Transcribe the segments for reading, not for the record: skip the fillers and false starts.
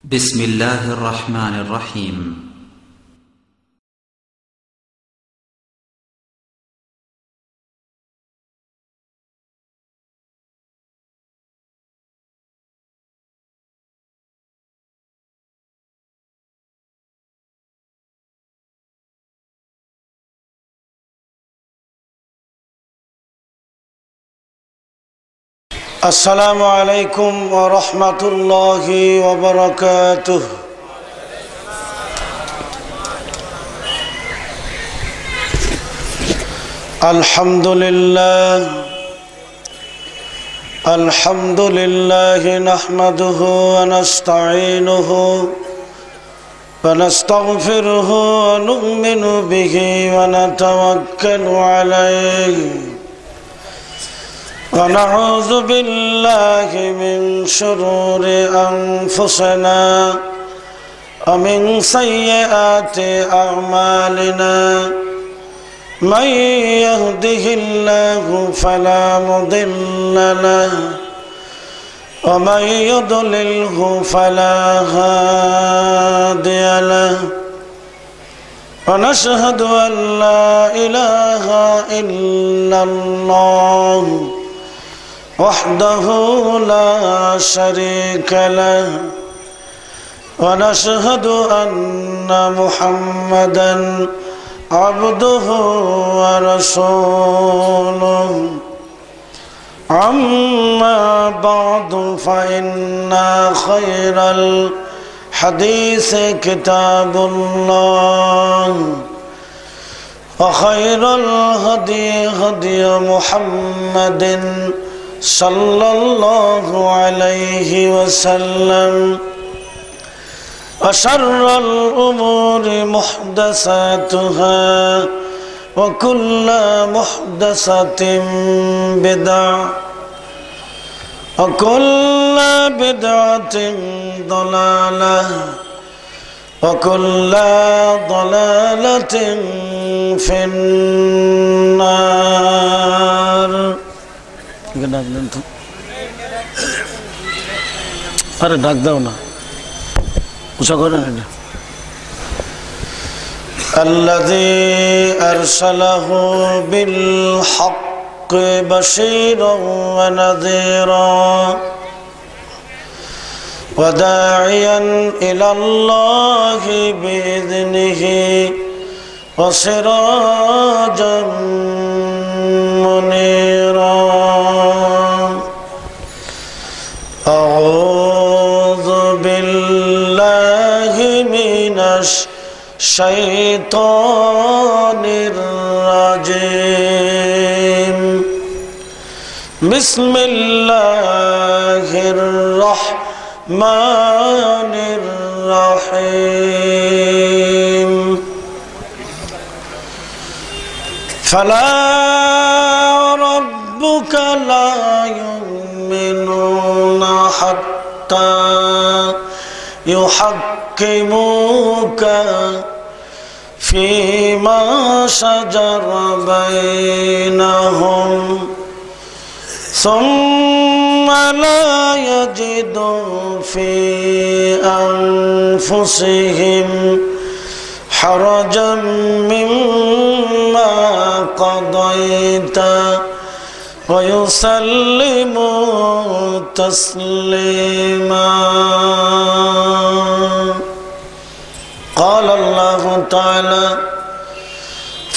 بسم الله الرحمن الرحيم. السلام عليكم ورحمة الله وبركاته. الحمد لله نحمده ونستعينه ونستغفره ونؤمن به ونتوكل عليه ونعوذ بالله من شرور أنفسنا ومن سيئات أعمالنا من يهده الله فلا مضل له ومن يضلله فلا هادي له ونشهد أن لا إله إلا الله وحده لا شريك له ونشهد أن محمدا عبده ورسوله أما بعد فإن خير الحديث كتاب الله وخير الهدي هدي محمد صلى الله عليه وسلم وشر الأمور محدثاتها وكل محدثة بدعة وكل بدعة ضلالة وكل ضلالة في النار. আরে ডাক দাও না, উঁচা করে না। الذي أرسله بالحق بشيرا ونذيرا وداعيا إلى الله بإذنه وسراجا منيرا. أعوذ بالله من الشيطان الرجيم. بسم الله الرحمن الرحيم. فلا ربك لا يؤمنون حتى يحكموك فيما شجر بينهم ثم لا يجدوا في أنفسهم حرجا مما قضيت ويسلموا تسليما. قال الله تعالى: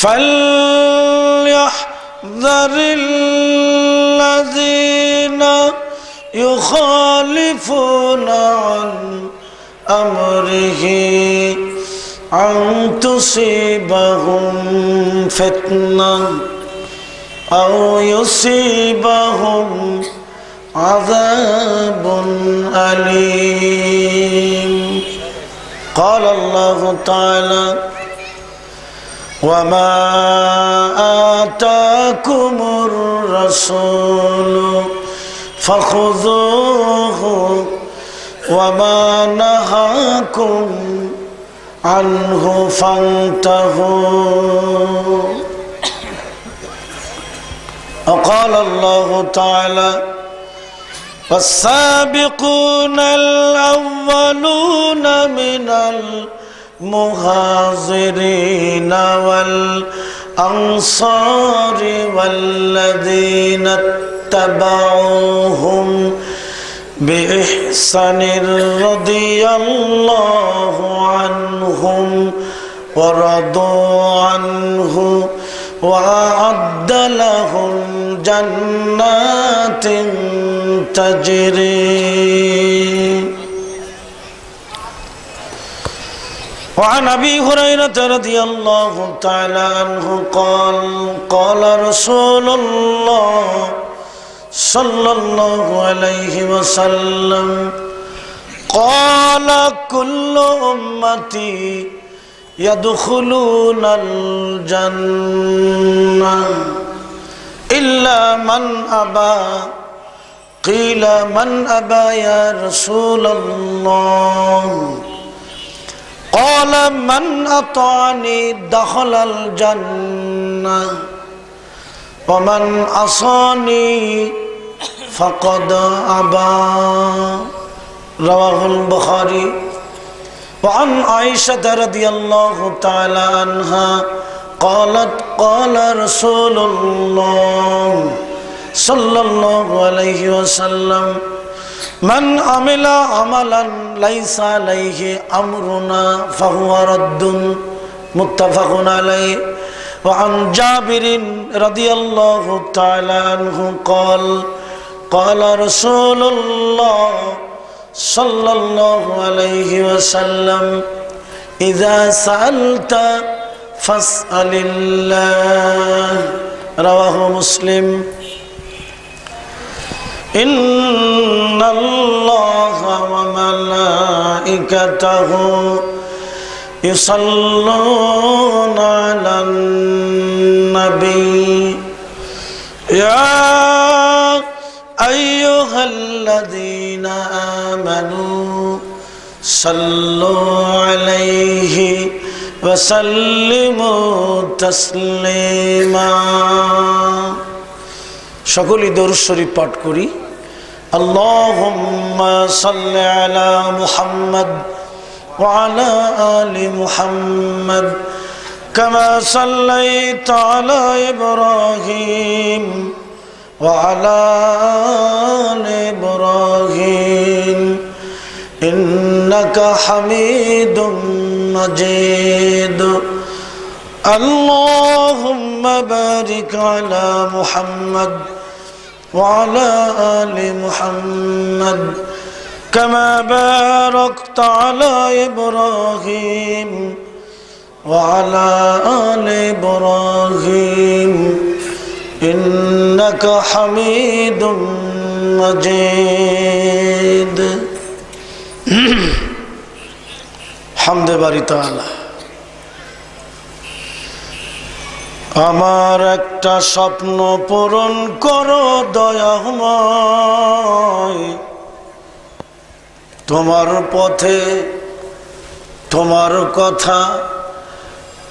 فليحذر الذين يخالفون عن أمره أن تصيبهم فتنة أو يصيبهم عذاب أليم. قال الله تعالى: وما آتاكم الرسول فخذوه وما نهاكم عنه فانتهوا. وقال الله تعالى: والسابقون الأولون من المهاجرين والأنصار والذين اتبعوهم بإحسان رضي الله عنهم ورضوا عنه وأعد لهم جنات تجري. وعن أبي هريرة رضي الله تعالى عنه قال قال رسول الله صلى الله عليه وسلم قال كل أمتي يدخلون الجنة إلا من أبى قيل من أبى يا رسول الله قال من أطاعني دخل الجنة ومن عصاني فقد أبى. رواه البخاري. وعن عائشة رضي الله تعالى عنها قالت قال رسول الله صلى الله عليه وسلم من عمل عملا ليس عليه أمرنا فهو رد. متفق عليه. وعن جابر رضي الله تعالى عنه قال قال رسول الله صلى الله عليه وسلم إذا سألت فاسأل الله. رواه مسلم. إن الله وملائكته يصلون على النبي يا أيها الذين آمنوا صلوا عليه وسلموا تسليما. সকলে দরুদ শরীফ পাঠ করি। আল্লাহুম্মা সাল্লি আলা মুহাম্মদ ওয়া আলা আলি মুহাম্মদ কামা সাল্লাইতা আলা ইব্রাহিম ওয়া আলা আলি ইব্রাহিম ইন্নাকা হামিদুম মাজিদ. اللهم بارك على محمد وعلى آل محمد كما باركت على إبراهيم وعلى آل إبراهيم إنك حميد مجيد. حمد باري تعالى. আমার একটা স্বপ্ন পূরণ করো দয়াময়, তোমার পথে তোমার কথা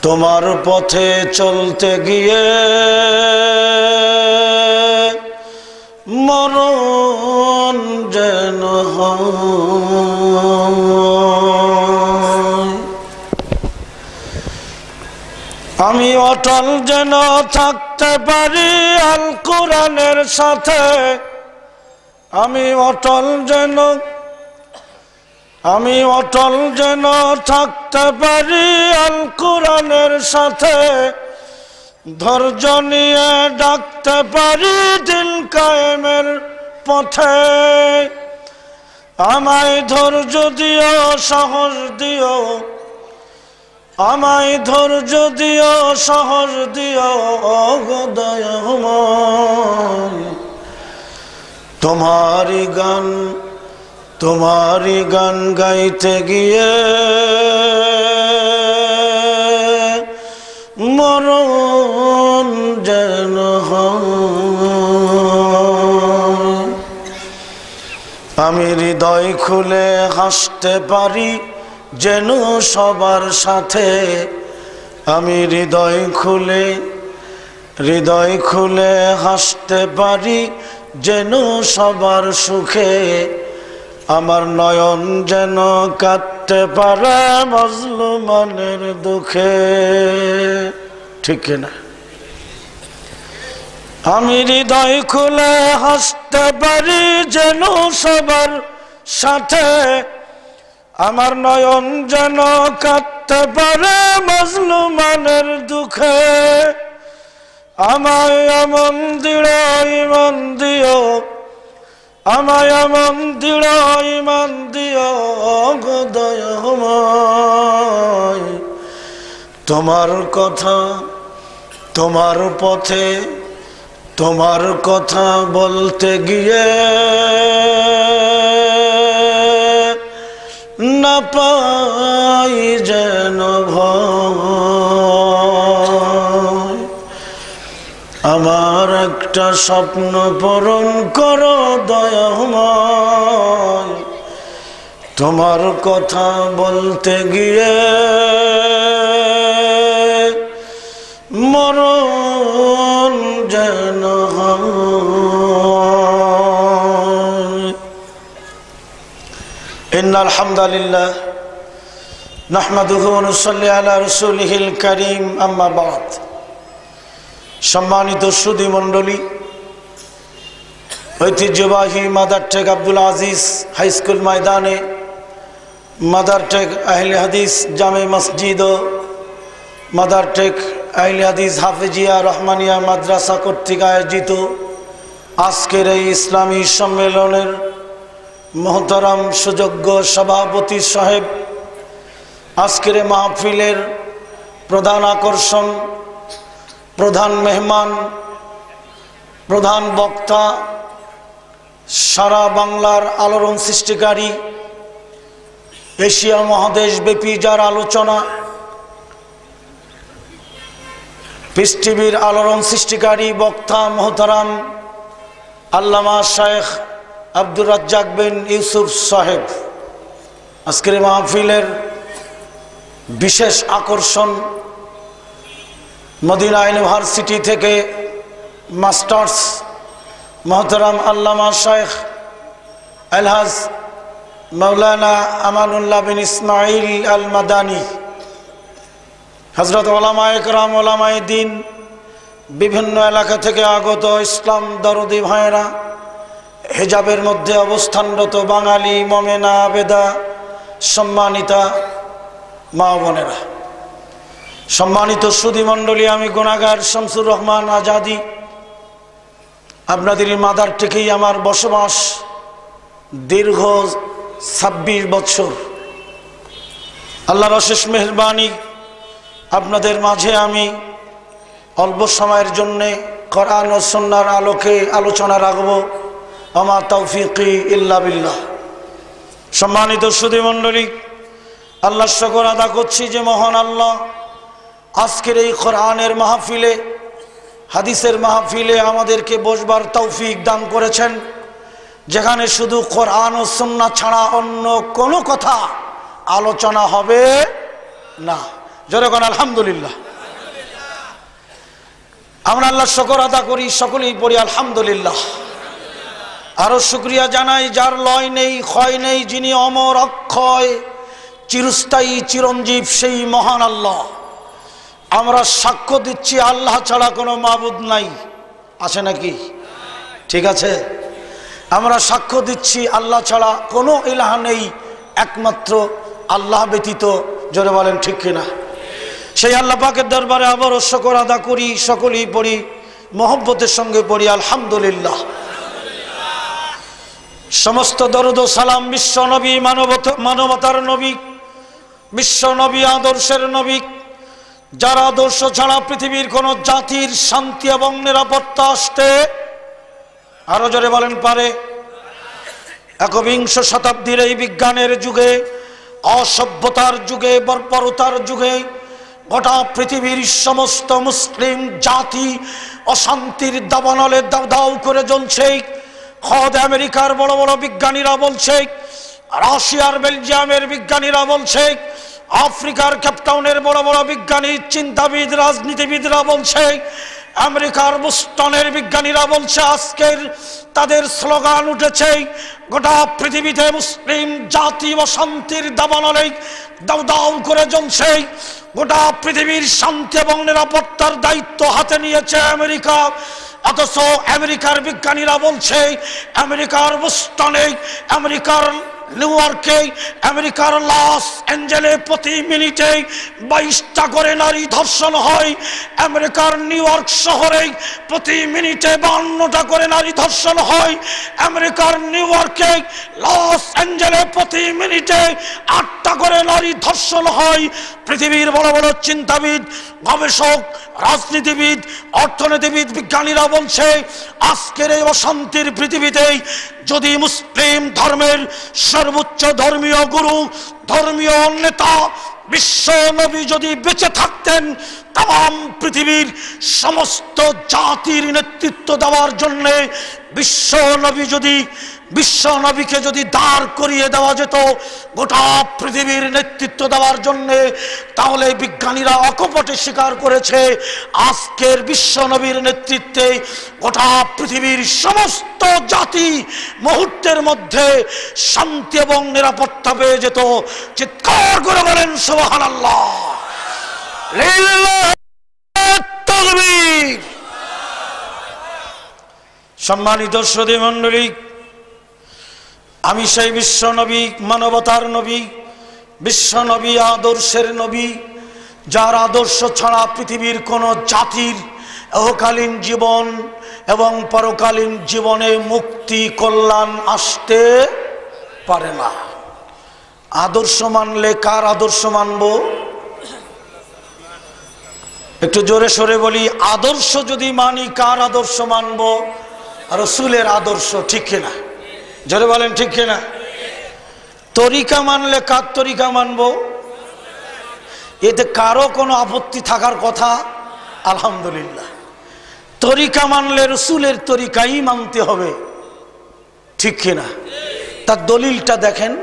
তোমার পথে চলতে গিয়ে মরণ যেন আমি অটল যেন থাকতে পারি আল কোরআনের সাথে, আমি অটল যেন থাকতে পারি আল কোরআনের সাথে, ধৈর্য নিয়ে ডাকতে পারি দিল কায়েমের পথে। আমায় ধৈর্য দিও সাহস দিও, আমায় ধৈর্য দিও সাহস দিও দয়াময়। তোমারি গান গাইতে গিয়ে মরণ যেন আমি হৃদয় খুলে হাসতে পারি যেন সবার সাথে, আমি হৃদয় খুলে হাসতে পারি যেন সবার সুখে। আমার নয়ন যেন কাঁদতে পারে মজলুমানের দুঃখে, ঠিক না? আমি হৃদয় খুলে হাসতে পারি যেন সবার সাথে, আমার নয়ন যেন কাঁদতে পারে মজলুমানের দুঃখে। আমায় এমন দৃঢ় ঈমান দিও, আমায় এমন দৃঢ় ঈমান দিও গো দয়াময়। তোমার কথা, তোমার পথে, তোমার কথা বলতে গিয়ে না পাই যেন ভয়। আমার একটা স্বপ্ন পূরণ করো দয়াময়, তোমার কথা বলতে গিয়ে মরণ যেন হয়। ইন্নাল হামদালিল্লাহ নাহমাদুহু ওয়া নুসাল্লি আলা রাসূলিহিল কারীম, আম্মা বাদ। সম্মানিত সুধী মণ্ডলী, ঐতিহ্যবাহী মাদারটেক আব্দুল আজিজ হাই স্কুল ময়দানে মাদারটেক আহলে হাদিস জামে মসজিদ ও মাদারটেক আহলে হাদিস হাফেজিয়া রহমানিয়া মাদ্রাসা কর্তৃক আয়োজিত আজকের এই ইসলামী সম্মেলনের মোহতারাম সুযোগ্য সভাপতি সাহেব, আজকের মাহফিলের প্রধান আকর্ষণ, প্রধান মেহমান, প্রধান বক্তা, সারা বাংলার আলোড়ন সৃষ্টিকারী, এশিয়া মহাদেশ ব্যাপী যার আলোচনা, পিস টিভির আলোড়ন সৃষ্টিকারী বক্তা মোহতারাম আল্লামা শেখ আব্দুর রাজ্জাক বিন ইউসুফ সাহেব, আজকের মাহফিলের বিশেষ আকর্ষণ, মদিনা ইউনিভার্সিটি থেকে মাস্টার্স মোহতারাম আল্লামা শেখ আলহাজ মৌলানা আমানুল্লাহ বিন ইসমাইল আল মাদানী, হযরত ওলামায়ে কেরাম, ওলামায়ে দ্বীন, বিভিন্ন এলাকা থেকে আগত ইসলাম দরদি ভাইয়েরা, হিজাবের মধ্যে অবস্থানরত বাঙালি মোমেনা আবেদা, সম্মানিতা মা বোনেরা, সম্মানিত সুধী মণ্ডলী, আমি গুনাহগার শামসুর রহমান আজাদি, আপনাদের মাদারটেকেই আমার বসবাস দীর্ঘ 26 বছর। আল্লাহর অশেষ মেহেরবানি, আপনাদের মাঝে আমি অল্প সময়ের জন্যে কোরআন ও সুন্নাহর আলোকে আলোচনা রাখব। আমা তৌফিকি ইল্লা বিল্লাহ। সম্মানিত সুধী মণ্ডলী, আল্লাহর শুকর আদা করছি যে মহান আল্লাহ আজকের এই কোরআনের মাহফিলে, হাদিসের মাহফিলে আমাদেরকে বসবার তৌফিক দান করেছেন, যেখানে শুধু কোরআন ও সুন্নাহ ছাড়া অন্য কোনো কথা আলোচনা হবে না। জোরে কোন আলহামদুলিল্লাহ। আমরা আল্লাহর শুকর আদা করি, সকলেই পড়ি আলহামদুলিল্লাহ। আরো শুকরিয়া জানাই যার লয় নেই, ক্ষয় নেই, যিনি অমর অক্ষয় চিরস্থায়ী চিরঞ্জীব, সেই মহান আল্লাহ। আমরা সাক্ষ্য দিচ্ছি আল্লাহ ছাড়া কোনো মাবুদ নাই, আছে নাকি? ঠিক আছে, আমরা সাক্ষ্য দিচ্ছি আল্লাহ ছাড়া কোনো ইলাহ নেই, একমাত্র আল্লাহ ব্যতীত। জোরে বলেন ঠিক কিনা? সেই আল্লাহ পাকের দরবারে আবারও শুকর আদা করি, সকলেই পড়ি মহব্বতের সঙ্গে পড়ি আলহামদুলিল্লাহ। সমস্ত দরুদ ও সালাম বিশ্ব নবী, মানবতার নবী, বিশ্ব নবী, আদর্শের নবী, যার আদর্শ ছাড়া পৃথিবীর কোন জাতির শান্তি এবং নিরাপত্তা আসতে, আরো জোরে বলেন পারে? একবিংশ শতাব্দীর এই বিজ্ঞানের যুগে, অসভ্যতার যুগে, বর্বরতার যুগে গোটা পৃথিবীর সমস্ত মুসলিম জাতি অশান্তির দাবানলে দাউ দাউ করে জ্বলছে। খোদ আমেরিকার বড় বড় বিজ্ঞানীরা বলছে, রাশিয়ার বেলজিয়ামের বিজ্ঞানীরা বলছে, আফ্রিকার কেপটাউনের বড় বড় বিজ্ঞানী, চিন্তাবিদ, রাজনীতিবিদরা বলছে, আমেরিকার বোস্টনের বিজ্ঞানীরা বলছে আজকের তাদের স্লোগান উঠেছে, গোটা পৃথিবীতে মুসলিম জাতি ও শান্তির দাবানলে দাউ দাউ করে জ্বলছে। গোটা পৃথিবীর শান্তি এবং নিরাপত্তার দায়িত্ব হাতে নিয়েছে আমেরিকা। অথচ আমেরিকার বিজ্ঞানীরা বলছে আমেরিকার বোস্টনে, আমেরিকার নিউ ইয়র্কে, আমেরিকার লস অ্যাঞ্জেলে প্রতি মিনিটে 22টা করে নারী ধর্ষণ হয়। আমেরিকার নিউ ইয়র্ক শহরে প্রতি মিনিটে 52টা করে নারী ধর্ষণ হয়। আমেরিকার নিউ ইয়র্কে, লস অ্যাঞ্জেলে প্রতি মিনিটে 8টা করে নারী ধর্ষণ হয়। পৃথিবীর বড় বড় চিন্তাবিদ, গবেষক, রাজনীতিবিদ, অর্থনীতিবিদ, বিজ্ঞানীরা বলছে আজকের এই অশান্তির পৃথিবীতে যদি মুসলিম ধর্মের সর্বোচ্চ ধর্মীয় গুরু, ধর্মীয় নেতা বিশ্ব নবী যদি বেঁচে থাকতেন, তাম পৃথিবীর সমস্ত জাতির নেতৃত্ব দেওয়ার জন্য বিশ্ব নবীকে যদি দাঁড় করিয়ে দেওয়া যেত গোটা পৃথিবীর নেতৃত্ব দেওয়ার জন্য, তাহলে বিজ্ঞানীরা অকপটে স্বীকার করেছে আজকের বিশ্ব নবীর নেতৃত্বে গোটা পৃথিবীর সমস্ত জাতি মুহূর্তের মধ্যে শান্তি এবং নিরাপত্তা পেয়ে যেত। চিৎকার করে বলেন সুবহানাল্লাহ, লিল্লাহি তাকবীর। সম্মানিত শ্রোতা মণ্ডলী, আমি সেই বিশ্ব নবী, মানবতার নবী, বিশ্ব নবী, আদর্শের নবী, যার আদর্শ ছাড়া পৃথিবীর কোন জাতির ইহকালীন জীবন এবং পরকালীন জীবনে মুক্তি কল্যাণ আসতে পারে না। আদর্শ মানলে কার আদর্শ মানব? একটু জোরে সোরে বলি, আদর্শ যদি মানি কার আদর্শ মানব? রাসূলের আদর্শ, ঠিক কিনা? জোরে বলেন ঠিক কিনা? তরিকা মানলে কার তরিকা মানব? এতে কারো কোনো আপত্তি থাকার কথা? আলহামদুলিল্লাহ। তরিকা মানলে রাসূলের তরিকাই মানতে হবে, ঠিক কিনা? তার দলিলটা দেখেন,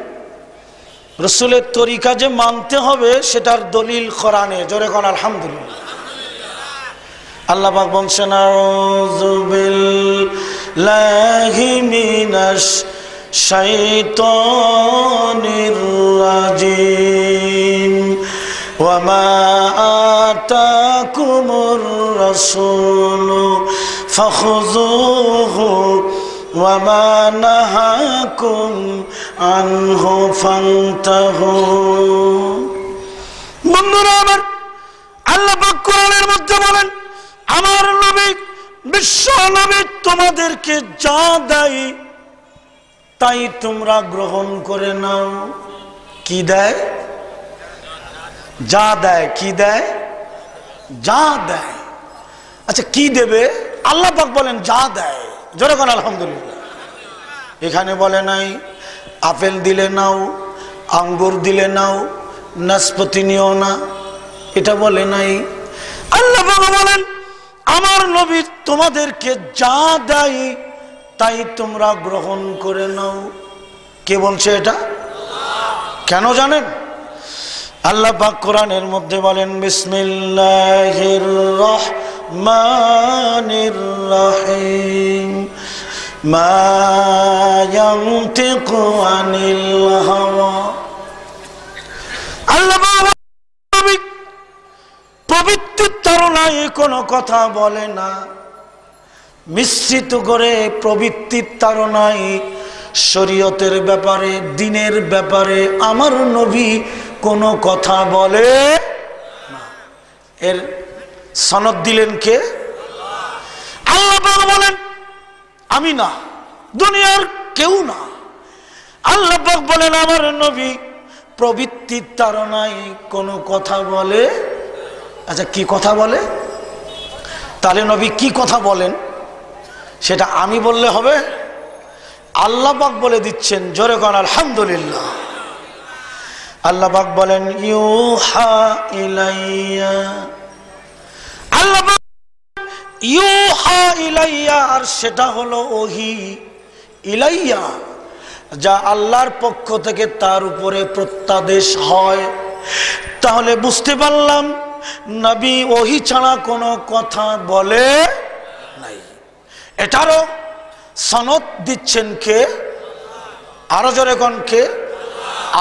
রাসূলের তরিকা যে মানতে হবে সেটার দলিল কোরআনে। জোরে কোন আলহামদুলিল্লাহ। আল্লাহ পাক বলছেন, আউযু বিল্লাহি মিনাশ শাইতানির রাজিম, ওয়া মা আতাকুমুর রাসূলু ফাখুযুহু ওয়া মা নাহাকুম আনহু ফান্তাহু। বন্ধুরা আমার, আল্লাহ পাক কোরআনের মধ্যে বলেন, আমার নবী, বিশ্ব নবী তোমাদেরকে যা দেয় তাই তোমরা গ্রহণ করে নাও। কি দেয়? যা দেয়। কি দেয়? যা দেয়। আচ্ছা, কি দেবে? আল্লাহ পাক বলেন যা দেয়। জোরে কোন আলহামদুলিল্লাহ। এখানে বলে নাই আপেল দিলে নাও, আঙ্গুর দিলে নাও, নাশপাতি নিও না, এটা বলে নাই। আল্লাহ পাক বলেন আমার নবী তোমাদেরকে যা দেয় তাই তোমরা গ্রহণ করে নাও। কে বলছে এটা? কেন জানেন? আল্লাহ পাক কোরআনের মধ্যে বলেন, বিসমিল্লাহির রহমানির রহিম, মা ইয়ানতিকু আনিল হাওয়া। আল্লাহ প্রবৃত্তির তাড়নায় কোনো কথা বলে না, মিশ্রিত করে প্রবৃত্তির তাড়নায় শরীয়তের ব্যাপারে, দ্বীনের ব্যাপারে আমার নবী কোনো কথা বলে না। এর সনদ দিলেন কে? আল্লাহ পাক বলেন আমি না, দুনিয়ার কেউ না। আল্লাহ পাক বলেন আমার নবী প্রবৃত্তির তাড়নায় কোনো কথা বলে। আচ্ছা, কি কথা বলে? তাহলে নবী কি কথা বলেন সেটা আমি বললে হবে? আল্লাহ পাক বলে দিচ্ছেন। জোরে কোন আলহামদুলিল্লাহ। আল্লাহ পাক বলেন ইউহা ইলাইয়া। আল্লাহ পাক ইউহা ইলাইয়া, আর সেটা হলো ওহী। ইলাইয়া, যা আল্লাহর পক্ষ থেকে তার উপরে প্রত্যাদেশ হয়। তাহলে বুঝতে পারলাম নবী ওহী ছাড়া কোনো কথা বলে নাই। এটারও সনদ দিচ্ছেন কে? আরো জোরে কোন কে?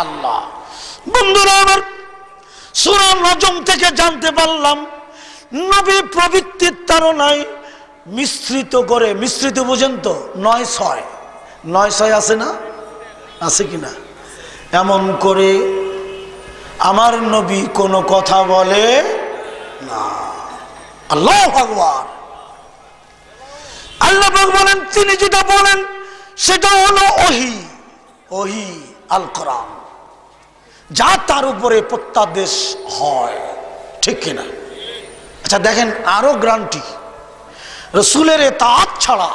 আল্লাহ। বন্ধুরা আমার, সূরা নজম থেকে জানতে পারলাম নবী প্রবৃত্তির তাড়নায় মিশ্রিত করে, মিশ্রিত বুঝেন তো, 9-6 আছে না? আছে কিনা? এমন করে আমার নবী কোনো কথা বলে না। আল্লাহু আকবার। আল্লাহ পাক বলেন, তিনি যেটা বলেন সেটা হলো ওহী আল কোরআন, যা তার উপরে প্রত্যাদেশ হয়, ঠিক কিনা? আচ্ছা দেখেন, আরো গ্যারান্টি, রসুলের ইতাআত ছাড়া,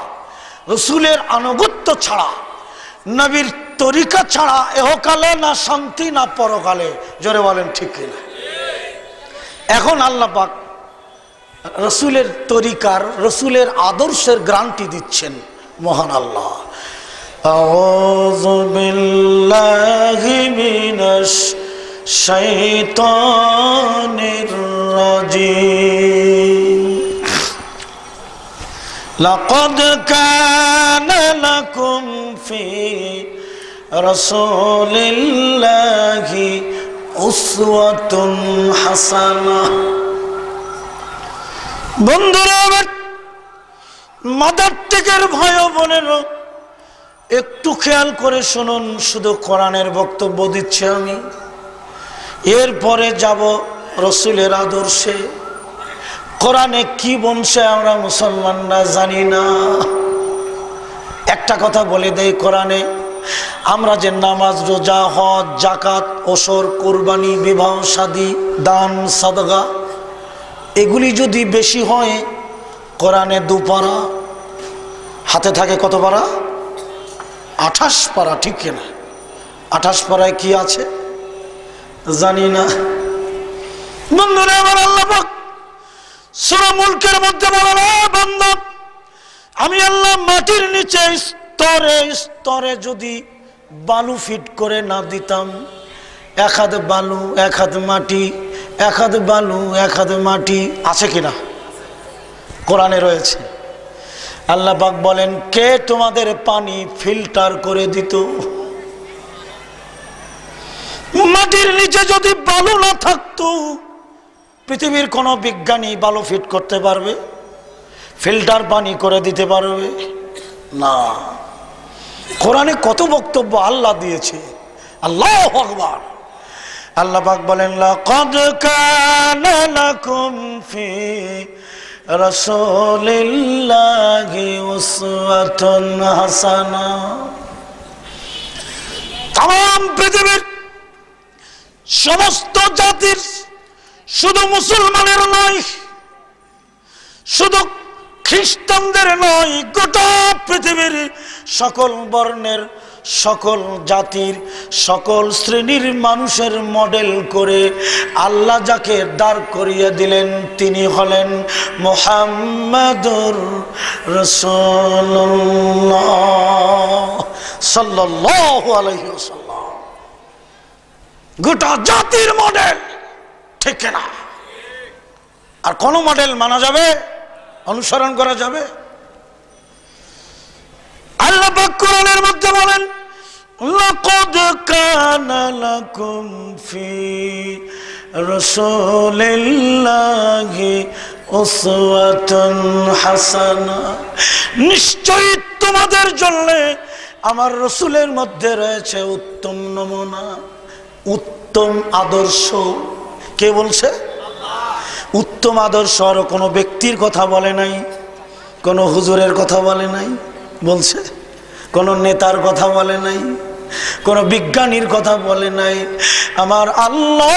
রসুলের আনুগত্য ছাড়া, নবীর তরিকা ছাড়া এহকালে না শান্তি না পরকালে, জোরে বলেন ঠিক কিনা? এখন আল্লাহ পাক রসুলের তরিকার, রসুলের আদর্শের গ্যারান্টি দিচ্ছেন মহান আল্লাহ। আউযু বিল্লাহি মিনাশ শাইতানির রাজিম। লাকাদ কানা লাকুম ফি রাসূলিল্লাহি উসওয়াতুন হাসানাহ। বন্ধুরা, মাদার টেকের ভাই বোনেরা, একটু খেয়াল করে শুনুন, শুধু কোরআনের বক্তব্য দিচ্ছি আমি, এরপরে যাব রসুলের আদর্শে। কোরআনে কি বলছে আমরা মুসলমানরা জানি না। একটা কথা বলে দেই, কোরআনে আমরা যে নামাজ, রোজা, হজ, যাকাত, ওসর, কুরবানি, বিবাহ শাদী, দান, সাদগা, এগুলি যদি বেশি হয়, কোরআনে 2 পারা, হাতে থাকে কত পারা? 28 পারা, ঠিক কিনা? 28 পারায় কি আছে জানি না। বন্ধুরা আমার, আল্লাহ পাক সূরা মুলকের মধ্যে বলেন, বান্দা, আমি আল্লাহ মাটির নিচে স্তরে স্তরে যদি বালু ফিট করে না দিতাম, 1 হাত বালু 1 হাত মাটি, 1 হাত বালু 1 হাত মাটি, আছে কিনা? কোরআনে রয়েছে। আল্লাহ পাক বলেন, কে তোমাদের পানি ফিল্টার করে দিত? মাটির নিচে যদি বালু না থাকতো, পৃথিবীর কোন বিজ্ঞানী বালু ফিট করতে পারবে? ফিল্টার পানি করে দিতে পারবে না। কোরআনে কত বক্তব্য আল্লাহ দিয়েছে, আল্লাহু আকবার। আল্লাহ পাক বলেন, লাকাদ কানা লাকুম ফি রাসূলিল্লাহি উসওয়াতুন হাসানাহ। তাম পৃথিবীর সমস্ত জাতির, শুধু মুসলমানের নয়, শুধু খ্রিস্টানদের নয়, গোটা পৃথিবীর সকল বর্ণের, সকল জাতির, সকল শ্রেণীর মানুষের মডেল করে আল্লাহ যাকে দাঁড় করিয়ে দিলেন, তিনি হলেন মুহাম্মাদুর রাসূলুল্লাহ সাল্লাল্লাহু আলাইহি ওয়াসাল্লাম। গোটা জাতির মডেল, ঠিক না? আর কোন মডেল মানা যাবে, অনুসরণ করা যাবে? আল্লাহ পাক কোরআনের মধ্যে বলেন, লাকাদ কানা লাকুম ফি রাসূলিল্লাহি উসওয়াতুন হাসানাহ। নিশ্চয়ই তোমাদের জন্য আমার রাসূলের মধ্যে রয়েছে উত্তম নমুনা, উত্তম আদর্শ। কে বলছে? উত্তম আদর্শ। আর কোনো ব্যক্তির কথা বলে নাই, কোনো হুজুরের কথা বলে নাই, বলছে কোনো নেতার কথা বলে নাই, কোনো বিজ্ঞানীর কথা বলে নাই। আমার আল্লাহ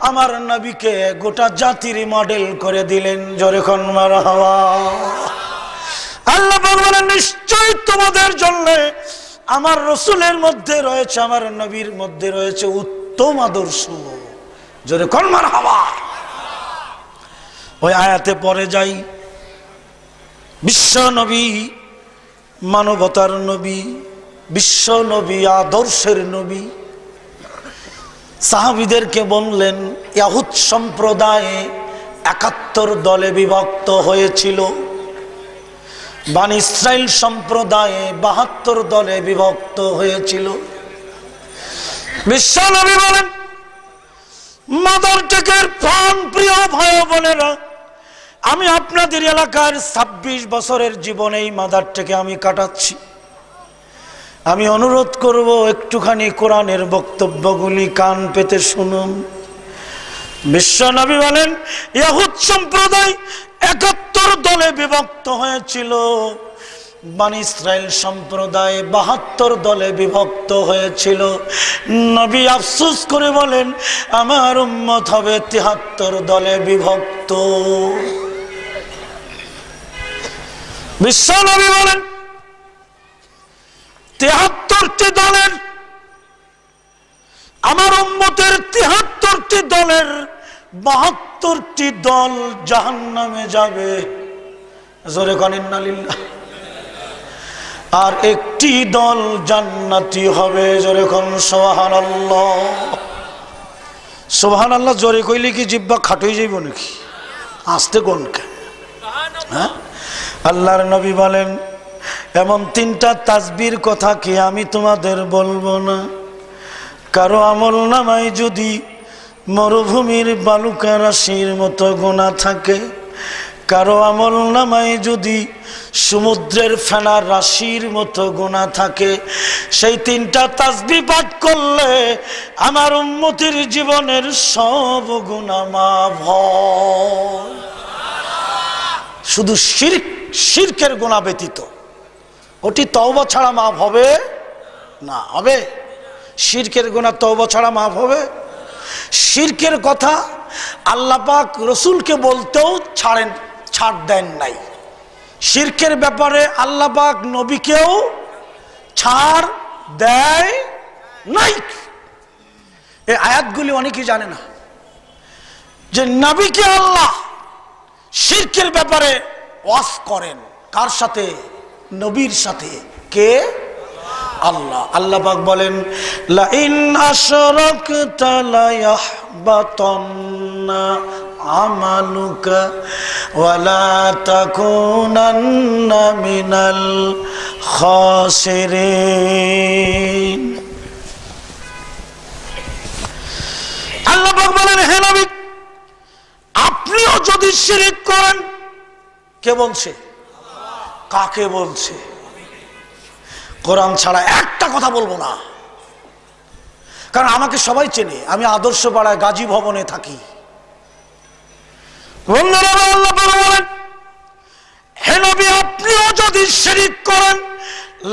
আমার নবীকে গোটা জাতির মডেল করে দিলেন। জোরে কোন মারহাবা। আল্লাহ বলেন, নিশ্চয়ই তোমাদের জন্য আমার রসুলের মধ্যে রয়েছে, আমার নবীর মধ্যে রয়েছে উত্তম আদর্শ। জোরে কোন মারহাবা। ওই আয়াতে পরে যাই, বিশ্ব নবী, মানবতার নবী, বিশ্ব নবী, আদর্শের নবী। সাহাবীদেরকে বললেন ইয়াহুদ সম্প্রদায়ে ৭১ দলে বিভক্ত হয়েছিল, বনী ইসরাইল সম্প্রদায়ে ৭২ দলে বিভক্ত হয়েছিল। বিশ্বনবী বলেন, মাদার টেকের প্রাণ প্রিয় ভাই বোনেরা, আমি আপনাদের এলাকার ২৬ বছরের জীবনে এই মাদার টেকে আমি কাটাচ্ছি। আমি অনুরোধ করব একটুখানি কোরআনের বক্তব্যগুলি কান পেতে শুনুন। বিশ্বনবী বলেন, ইহুদ সম্প্রদায় ৭১ দলে বিভক্ত হয়েছিল, বনী ইসরাইল সম্প্রদায় ৭২ দলে বিভক্ত হয়েছিল। নবী আফসোস করে বলেন, আমার উম্মত হবে ৭৩ দলে বিভক্ত। বিশ্বনবী বলেন, ৭৩টি দলের, আমার উম্মতের ৭৩টি দলের ৭২টি দল জাহান্নামে যাবে। জোরে করেন না লিল্লাহ। আর একটি দল জান্নাতি হবে। জোরে কোন সুবহানাল্লাহ। সুবহানাল্লাহ জোরে কইলে কি জিহ্বা খাটই যাইব নাকি? আস্তে কোন কে? হ্যাঁ, আল্লাহর নবী বলেন, এমন ৩টা তাসবির কথা কি আমি তোমাদের বলবো না? কারো আমল নামায় যদি মরুভূমির বালুকা রাশির মতো গুনাহ থাকে, কারো আমল নামায় যদি সমুদ্রের ফেনা রাশির মতো গুনাহ থাকে, সেই ৩টা তাসবিহ পাঠ করলে আমার উম্মতের জীবনের সব গুনাহ মাফ হয়। শুধু শিরকের গুনাহ ব্যতীত, ওটি তওবা ছাড়া মাফ হবে না। হবে শিরকের গুনাহ তওবা ছাড়া মাফ হবে? শিরকের কথা আল্লাহ পাক রসুলকে বলতেও ছাড় দেন নাই। শিরকের ব্যাপারে আল্লাহ পাক নবীকেও ছাড় দেয় নাই। এই আয়াতগুলি অনেকেই জানে না যে নবীকে আল্লাহ শিরকের ব্যাপারে ওয়াজ করেন। কার সাথে? নবীর সাথে। কে? আল্লাহ। আল্লাহ পাক বলেন, লা ইন আশরাকতা লা ইয়াহবাতান্না আমালুকা ওয়া লা তাকুনান্না মিনাল খাসিরিন। আল্লাহ পাক বলেন, হে নবী, আপনিও যদি শিরক করেন। কে বলছে? কাকে বলছে? কোরআন ছাড়া একটা কথা বলবো না, কারণ আমাকে সবাই চেনে। আমি আদর্শ পাড়ায় গাজী ভবনে থাকি। হে নবী, আপনিও যদি শিরক করেন,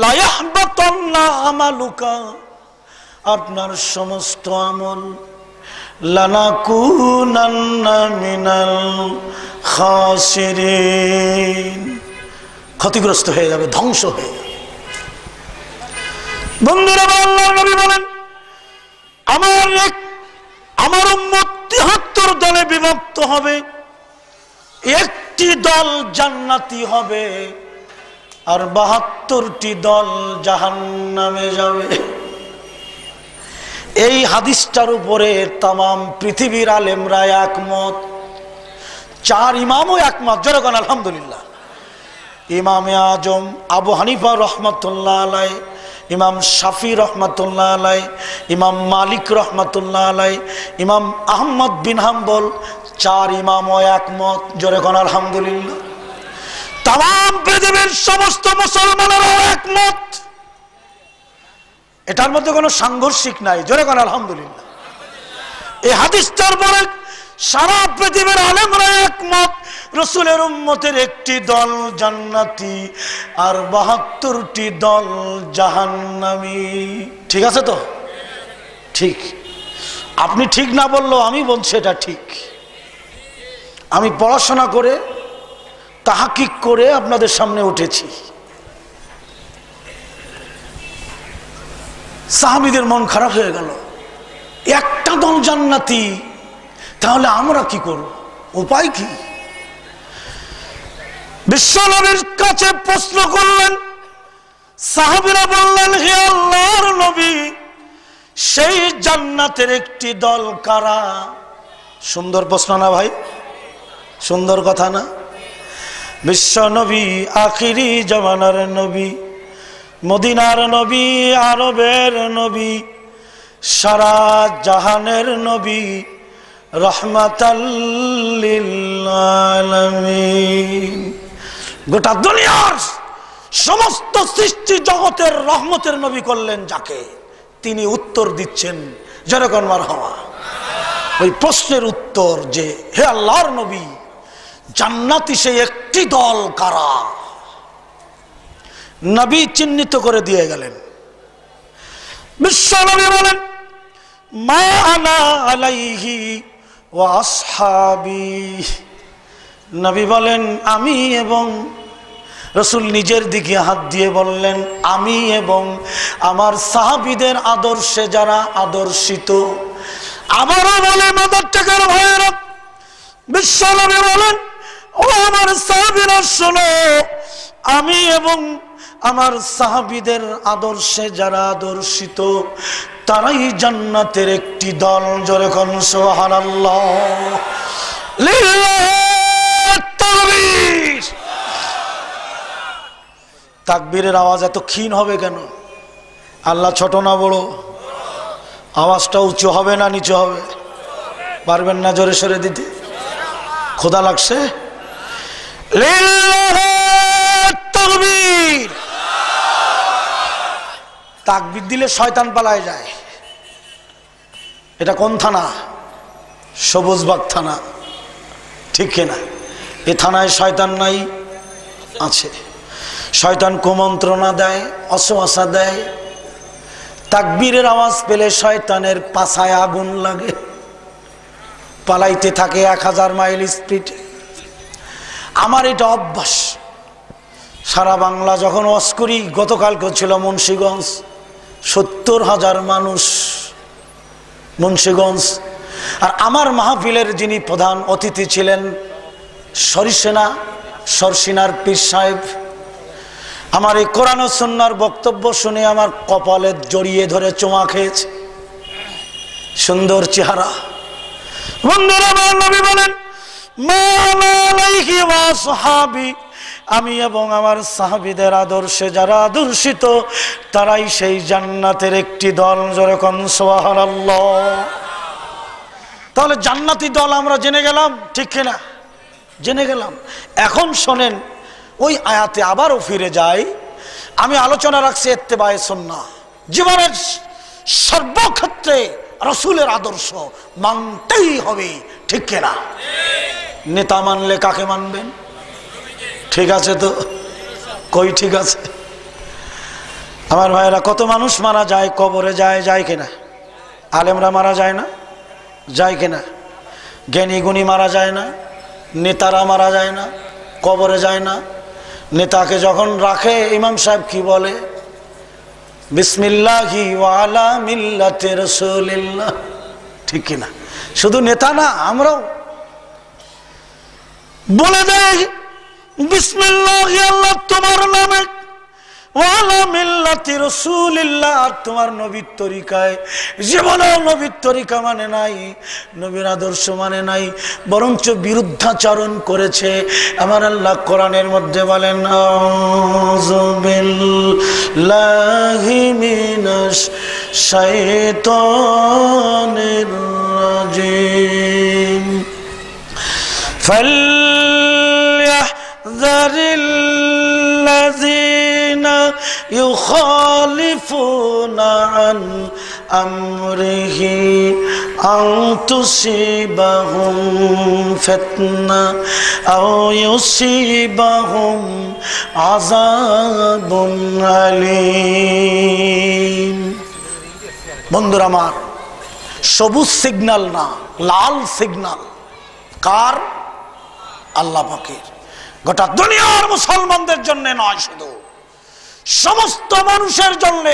লা ইয়াহবাতান্না আমালুকা, আপনার সমস্ত আমল, লানাকুনান্না মিনাল খাসিরিন, ক্ষতিগ্রস্ত হয়ে যাবে, ধ্বংস হয়ে যাবে। বন্ধুরা, আল্লাহর নবী বলেন, আমার উম্মত ৭৩ দলে বিভক্ত হবে, একটি দল জান্নাতি হবে আর ৭২টি দল জাহান্নামে যাবে। এই হাদিসটার উপরে তামাম পৃথিবীর আলেমরা একমত। 4 ইমামও একমত। জোরে বলেন আলহামদুলিল্লাহ। ইমামে আজম আবু হানিফা রহমাতুল্লাহ আলাই, ইমাম শাফি রহমাতুল্লাহ আলাই, ইমাম মালিক রহমাতুল্লাহ আলাই, ইমাম আহমদ বিন হাম্বল, 4 ইমামও একমত। জোরে বলেন আলহামদুলিল্লাহ। তাম পৃথিবীর সমস্ত মুসলমানেরা একমত। এটার মধ্যে কোনো সাংঘর্ষিক নাই। জোরে বলেন আলহামদুলিল্লাহ। এই হাদিসটার পরে সারা পৃথিবীর আলেমরা একমত, রসুলের উম্মতের একটি দল জান্নাতি আর ৭২টি দল জাহান্নামী। ঠিক আছে তো? ঠিক। আপনি ঠিক না বললেও আমি বলছি এটা ঠিক। আমি পড়াশোনা করে তাহকিক করে আপনাদের সামনে উঠেছি। সাহাবীদের মন খারাপ হয়ে গেল, একটা দল জান্নাতি, তাহলে আমরা কি করব? উপায় কি? বিশ্বনবীর কাছে প্রশ্ন করলেন। সাহাবীরা বললেন, হে আল্লাহর নবী, সেই জান্নাতের একটি দল কারা? সুন্দর প্রশ্ন না ভাই? সুন্দর কথা না? বিশ্ব নবী, আখিরি জামানার নবী, মদিনার নবী, আরবের নবী, সারা জাহানের নবী, রাহমাতাল লিল আলামিন। গোটা দুনিয়ার সমস্ত সৃষ্টি জগতের রহমতের নবী করলেন যাকে, তিনি উত্তর দিচ্ছেন যেরকম মারহাবা। ওই প্রশ্নের উত্তর যে হে আল্লাহর নবী, জান্নাতি সেই একটি দল কারা? নবী চিহ্নিত করে দিয়ে গেলেন। বিশ্ব নবী বলেন মা আনা আলাইহি ওয়া আসহাবি। নবী বলেন আমি এবং, রসুল নিজের দিকে হাত দিয়ে বললেন আমি এবং আমার সাহাবীদের আদর্শে যারা আদর্শিত। আবারও বলে মাদার টাকার ভাইয়েরা, বিশ্ব নবী বলেন ও আমার সাহাবীরা শোনো, আমি এবং আমার সাহাবীদের আদর্শে যারা আদর্শিত তারাই জান্নাতের একটি দল। জোরে কোন সুবহানাল্লাহ। লিল্লাহি তাকবীর। তাকবীরের আওয়াজ এত ক্ষীণ হবে কেন? আল্লাহ ছোট না বড়? আওয়াজটা উঁচু হবে না নিচু হবে? পারবেন না জোরে সরে দিতে? খোদা লাগছে? লিল্লাহি তাকবীর। তাকবীর দিলে শয়তান পালায় যায়। এটা কোন থানা? সবুজবাগ থানা, ঠিক কিনা? এ থানায় শয়তান নাই? আছে। শয়তান কুমন্ত্রণা দেয়, অসওয়াসা দেয়। তাকবীরের আওয়াজ পেলে শয়তানের পাছায় আগুন লাগে, পালাইতে থাকে 1000 মাইল স্পিডে। আমার এটা অভ্যাস। সারা বাংলা যখন ওয়াজ করি, গতকালকে ছিল মুন্সিগঞ্জ, 70,000 মানুষ মুন্সিগঞ্জ। আর আমার মাহফিলের যিনি প্রধান অতিথি ছিলেন সরসিনার পীর সাহেব, আমার এই কোরআন ও সুন্নাহর বক্তব্য শুনে আমার কপালে জড়িয়ে ধরে চুমা খেয়েছে। সুন্দর চেহারা। বন্ধুরা, আমার নবী বলেন মা আলাইহি ওয়া আসহাবি, আমি এবং আমার সাহাবীদের আদর্শে যারা আদর্শিত তারাই সেই জান্নাতের একটি দল। জোরে কোন সুবহানাল্লাহ। তাহলে জান্নাতি দল আমরা জেনে গেলাম, ঠিক কিনা? জেনে গেলাম। এখন শোনেন, ওই আয়াতে আবারও ফিরে যাই। আমি আলোচনা রাখছি ইত্তেবায়ে সুন্নাহ, জীবনের সর্বক্ষেত্রে রাসূলের আদর্শ মানতেই হবে, ঠিক কিনা? নেতা মানলে কাকে মানবেন? ঠিক আছে তো? কই ঠিক আছে? আমার ভাইয়েরা, কত মানুষ মারা যায়, কবরে যায়, যায় কিনা? আলেমরা মারা যায় না? যায় কিনা? জ্ঞানী গুণী মারা যায় না? নেতারা মারা যায় না? কবরে যায় না? নেতাকে যখন রাখে ইমাম সাহেব কি বলে? বিসমিল্লাহি ওয়া আলা মিল্লাতি রাসূলিল্লাহ, ঠিক কিনা? শুধু নেতা না, আমরাও বলে দেই বিসমিল্লাহি, আল্লাহ তোমার নামে, ওয়া আলা মিল্লাতি রাসূলিল্লাহ, আর তোমার নবীর তরিকায়। জীবনেও নবীর তরিকা মানে নাই, নবীর আদর্শ মানে নাই, বরঞ্চ বিরুদ্ধাচরণ করেছে। আমার আল্লাহ কোরআনের মধ্যে বলেন আউযু বিল্লাহি মিনাশ শাইতানির রাজিম ফালইহযারিল্লাযীনা ইউখালিফুনা আন আমরিহি আন তুসিবাহুম ফিতনা আও ইউসিবাহুম আযাবুন আলীম। বন্ধুরা আমার, সবুজ সিগন্যাল না, লাল সিগন্যাল কার? আল্লাহ পাকের। গোটা দুনিয়ার মুসলমানদের জন্য নয়, শুধু সমস্ত মানুষের জন্য।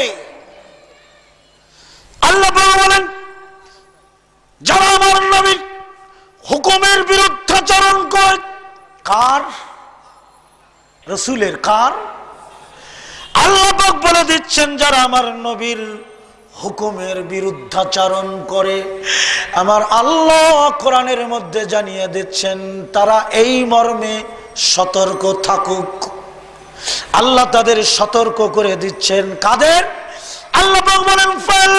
আল্লাহ বলেন যারা আমার নবীর হুকুমের বিরুদ্ধাচরণ করে, কার? রাসূলের। কার? আল্লাহ পাক বলে দিচ্ছেন যারা আমার নবীর হুকুমের বিরুদ্ধাচরণ করে, আমার আল্লাহ কোরআনের মধ্যে জানিয়ে দিচ্ছেন তারা এই মর্মে সতর্ক থাকুক। আল্লাহ তাদের সতর্ক করে দিচ্ছেন। কাদের? আল্লাহ পাক বলেন ফাল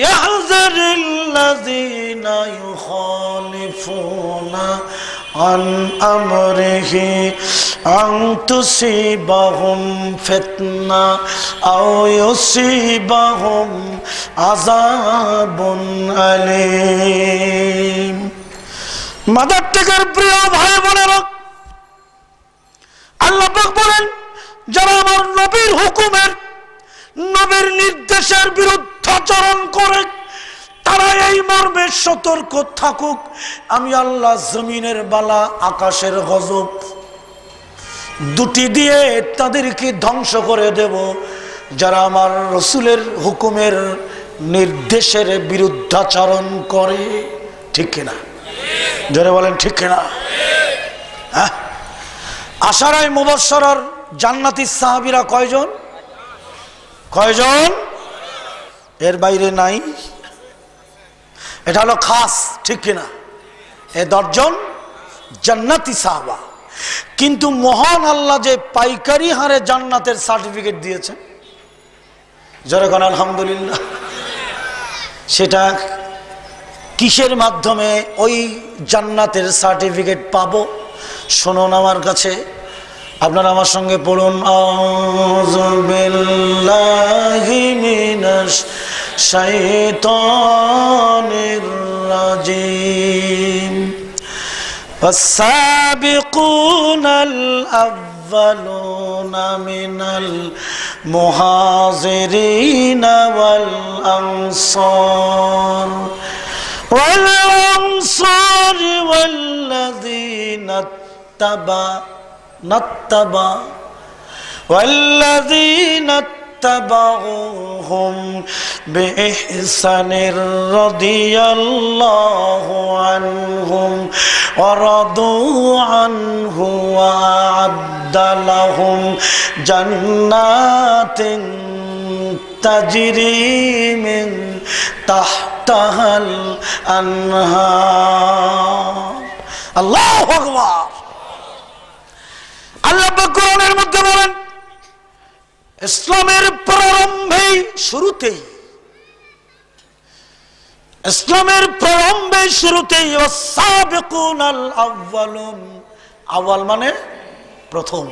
ইয়াহযারিল্লাযীনা ইউখালিফুনা আন আমরিহি আন তুসিবাহুম ফিতনা আও ইউসিবাহুম আযাবুন আলীম। মাদার টেকার প্রিয় ভাই বোনেরা, আল্লাহ পাক বলেন যারা আমার নবীর হুকুমের, নবীর নির্দেশের বিরুদ্ধাচরণ করে তারা এই মর্মে সতর্ক থাকুক, আমি আল্লাহ জমিনের বালা আকাশের গজব দুটি দিয়ে তাদেরকে ধ্বংস করে দেব যারা আমার রসুলের হুকুমের নির্দেশের বিরুদ্ধাচরণ করে। ঠিক কিনা? জোরে বলেন ঠিক কিনা? হ্যাঁ। আশারায়ে মুবাশশারার জান্নাতি সাহাবীরা কয়জন? কয়জন? এর বাইরে নাই। এটা হলো খাস, ঠিক কিনা? এই 10 জন জান্নাতি সাহাবা। কিন্তু মহান আল্লাহ যে পাইকারি হারে জান্নাতের সার্টিফিকেট দিয়েছেন, জোরে কোন আলহামদুলিল্লাহ। সেটা কিসের মাধ্যমে ওই জান্নাতের সার্টিফিকেট পাবো? শুনুন আমার কাছে, আপনারা আমার সঙ্গে পড়ুন, আউযু বিল্লাহি মিনাশ শাইতানির রাজিম। ওয়াস-সাবিকুনাল আউয়ালুনা মিনাল মুহাজিরিনা ওয়াল আনসার ওয়াল্লাযীনা والذين اتبعوهم بإحسان رضي الله عنهم ورضوا عنه وأعد لهم جنات تجري من تحتها الأنهار। আল্লাহু আকবার। আল্লাহ পাক কোরআনের মধ্যে বলেন ইসলামের প্রারম্ভেই শুরুতেই ওয়াস-সাবিকুনাল আউয়ালুন। আউয়াল মানে প্রথম,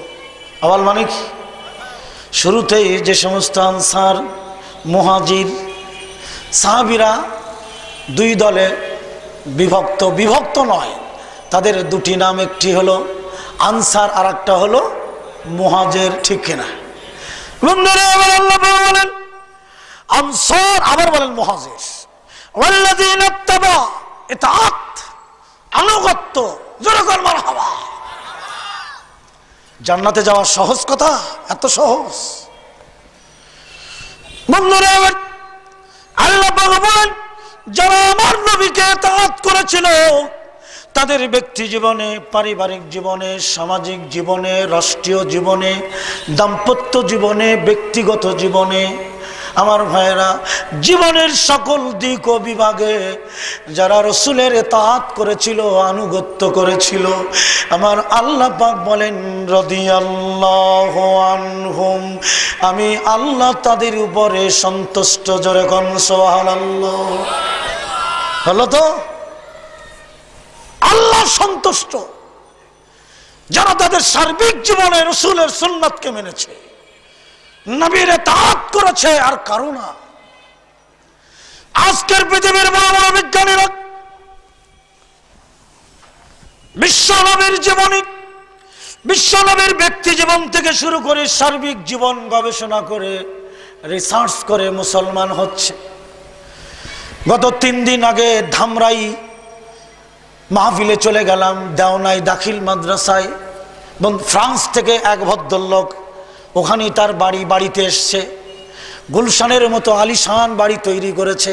আউয়াল মানে কি? শুরুতেই যে সমস্ত আনসার মুহাজির সাহাবীরা 2 দলে বিভক্ত নয়, তাদের 2টি নাম, একটি হলো আনসার আর একটা হলো মুহাজির। ঠিক কিনা? আল্লাহ বলেন আনসার, আবার বলেন মুহাজির। ওয়াল্লাযীনা ইত্তাবা, ইতাআত, আনুগত্য। জোরে বল মারহাবা। জান্নাতে যাওয়া সহজ কথা? এত সহজ? বন্ধুরা, আল্লাহ বলেন যারা আমার নবীকে ইতাআত করেছিল তাদের ব্যক্তি জীবনে, পারিবারিক জীবনে, সামাজিক জীবনে, রাষ্ট্রীয় জীবনে, দাম্পত্য জীবনে, ব্যক্তিগত জীবনে, আমার ভাইয়েরা, জীবনের সকল দিক ও বিভাগে যারা রসুলের ইতাআত করেছিল, আনুগত্য করেছিল, আমার আল্লাহ পাক বলেন রাদিয়াল্লাহু আনহুম, আমি আল্লাহ তাদের উপরে সন্তুষ্ট। জোরে কোন সুবহানাল্লাহ। হলো তো? আল্লাহ সন্তুষ্ট যারা তাদের সার্বিক জীবনে রসুলের সুন্নাতকে মেনেছে, নবীর ইতাআত করেছে, আর কারো না। আজকের পৃথিবীর বড় বড় বিজ্ঞানীরা বিশ্বনবীর জীবনী, বিশ্বনবীর ব্যক্তি জীবন থেকে শুরু করে সার্বিক জীবন গবেষণা করে, রিসার্চ করে মুসলমান হচ্ছে। গত 3 দিন আগে ধামরাই মাহফিলে চলে গেলাম, দেওনাই দাখিল মাদ্রাসায়। ফ্রান্স থেকে এক ভদ্রলোক, ওখানেই তার বাড়িতে এসছে, গুলশানের মতো আলিশান বাড়ি তৈরি করেছে,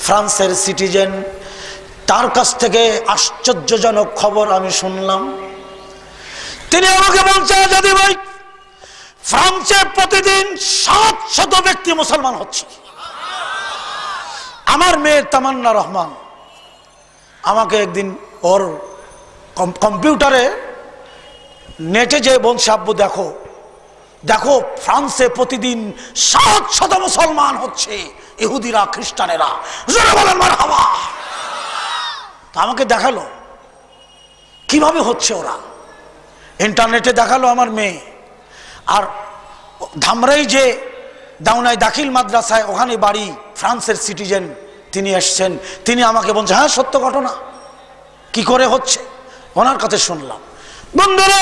ফ্রান্সের সিটিজেন। তার কাছ থেকে আশ্চর্যজনক খবর আমি শুনলাম। তিনি আমাকে বলছেন, যদি ভাই ফ্রান্সে প্রতিদিন 700 ব্যক্তি মুসলমান হচ্ছে। আমার মেয়ে তামান্না রহমান আমাকে একদিন ওর কম্পিউটারে নেটে যে বলছে, আব্বু দেখো দেখো ফ্রান্সে প্রতিদিন 700 মুসলমান হচ্ছে, ইহুদিরা খ্রিস্টানেরা, জোরে বলেন মারহাবা। তা আমাকে দেখালো কিভাবে হচ্ছে ওরা, ইন্টারনেটে দেখালো আমার মেয়ে। আর ধামরাই যে দাউনাই দাখিল মাদ্রাসায় ওখানে বাড়ি, ফ্রান্সের সিটিজেন তিনি এসছেন, তিনি আমাকে বলছে হ্যাঁ সত্য ঘটনা, কি করে হচ্ছে ওনার কাছে শুনলাম। বন্ধুরা,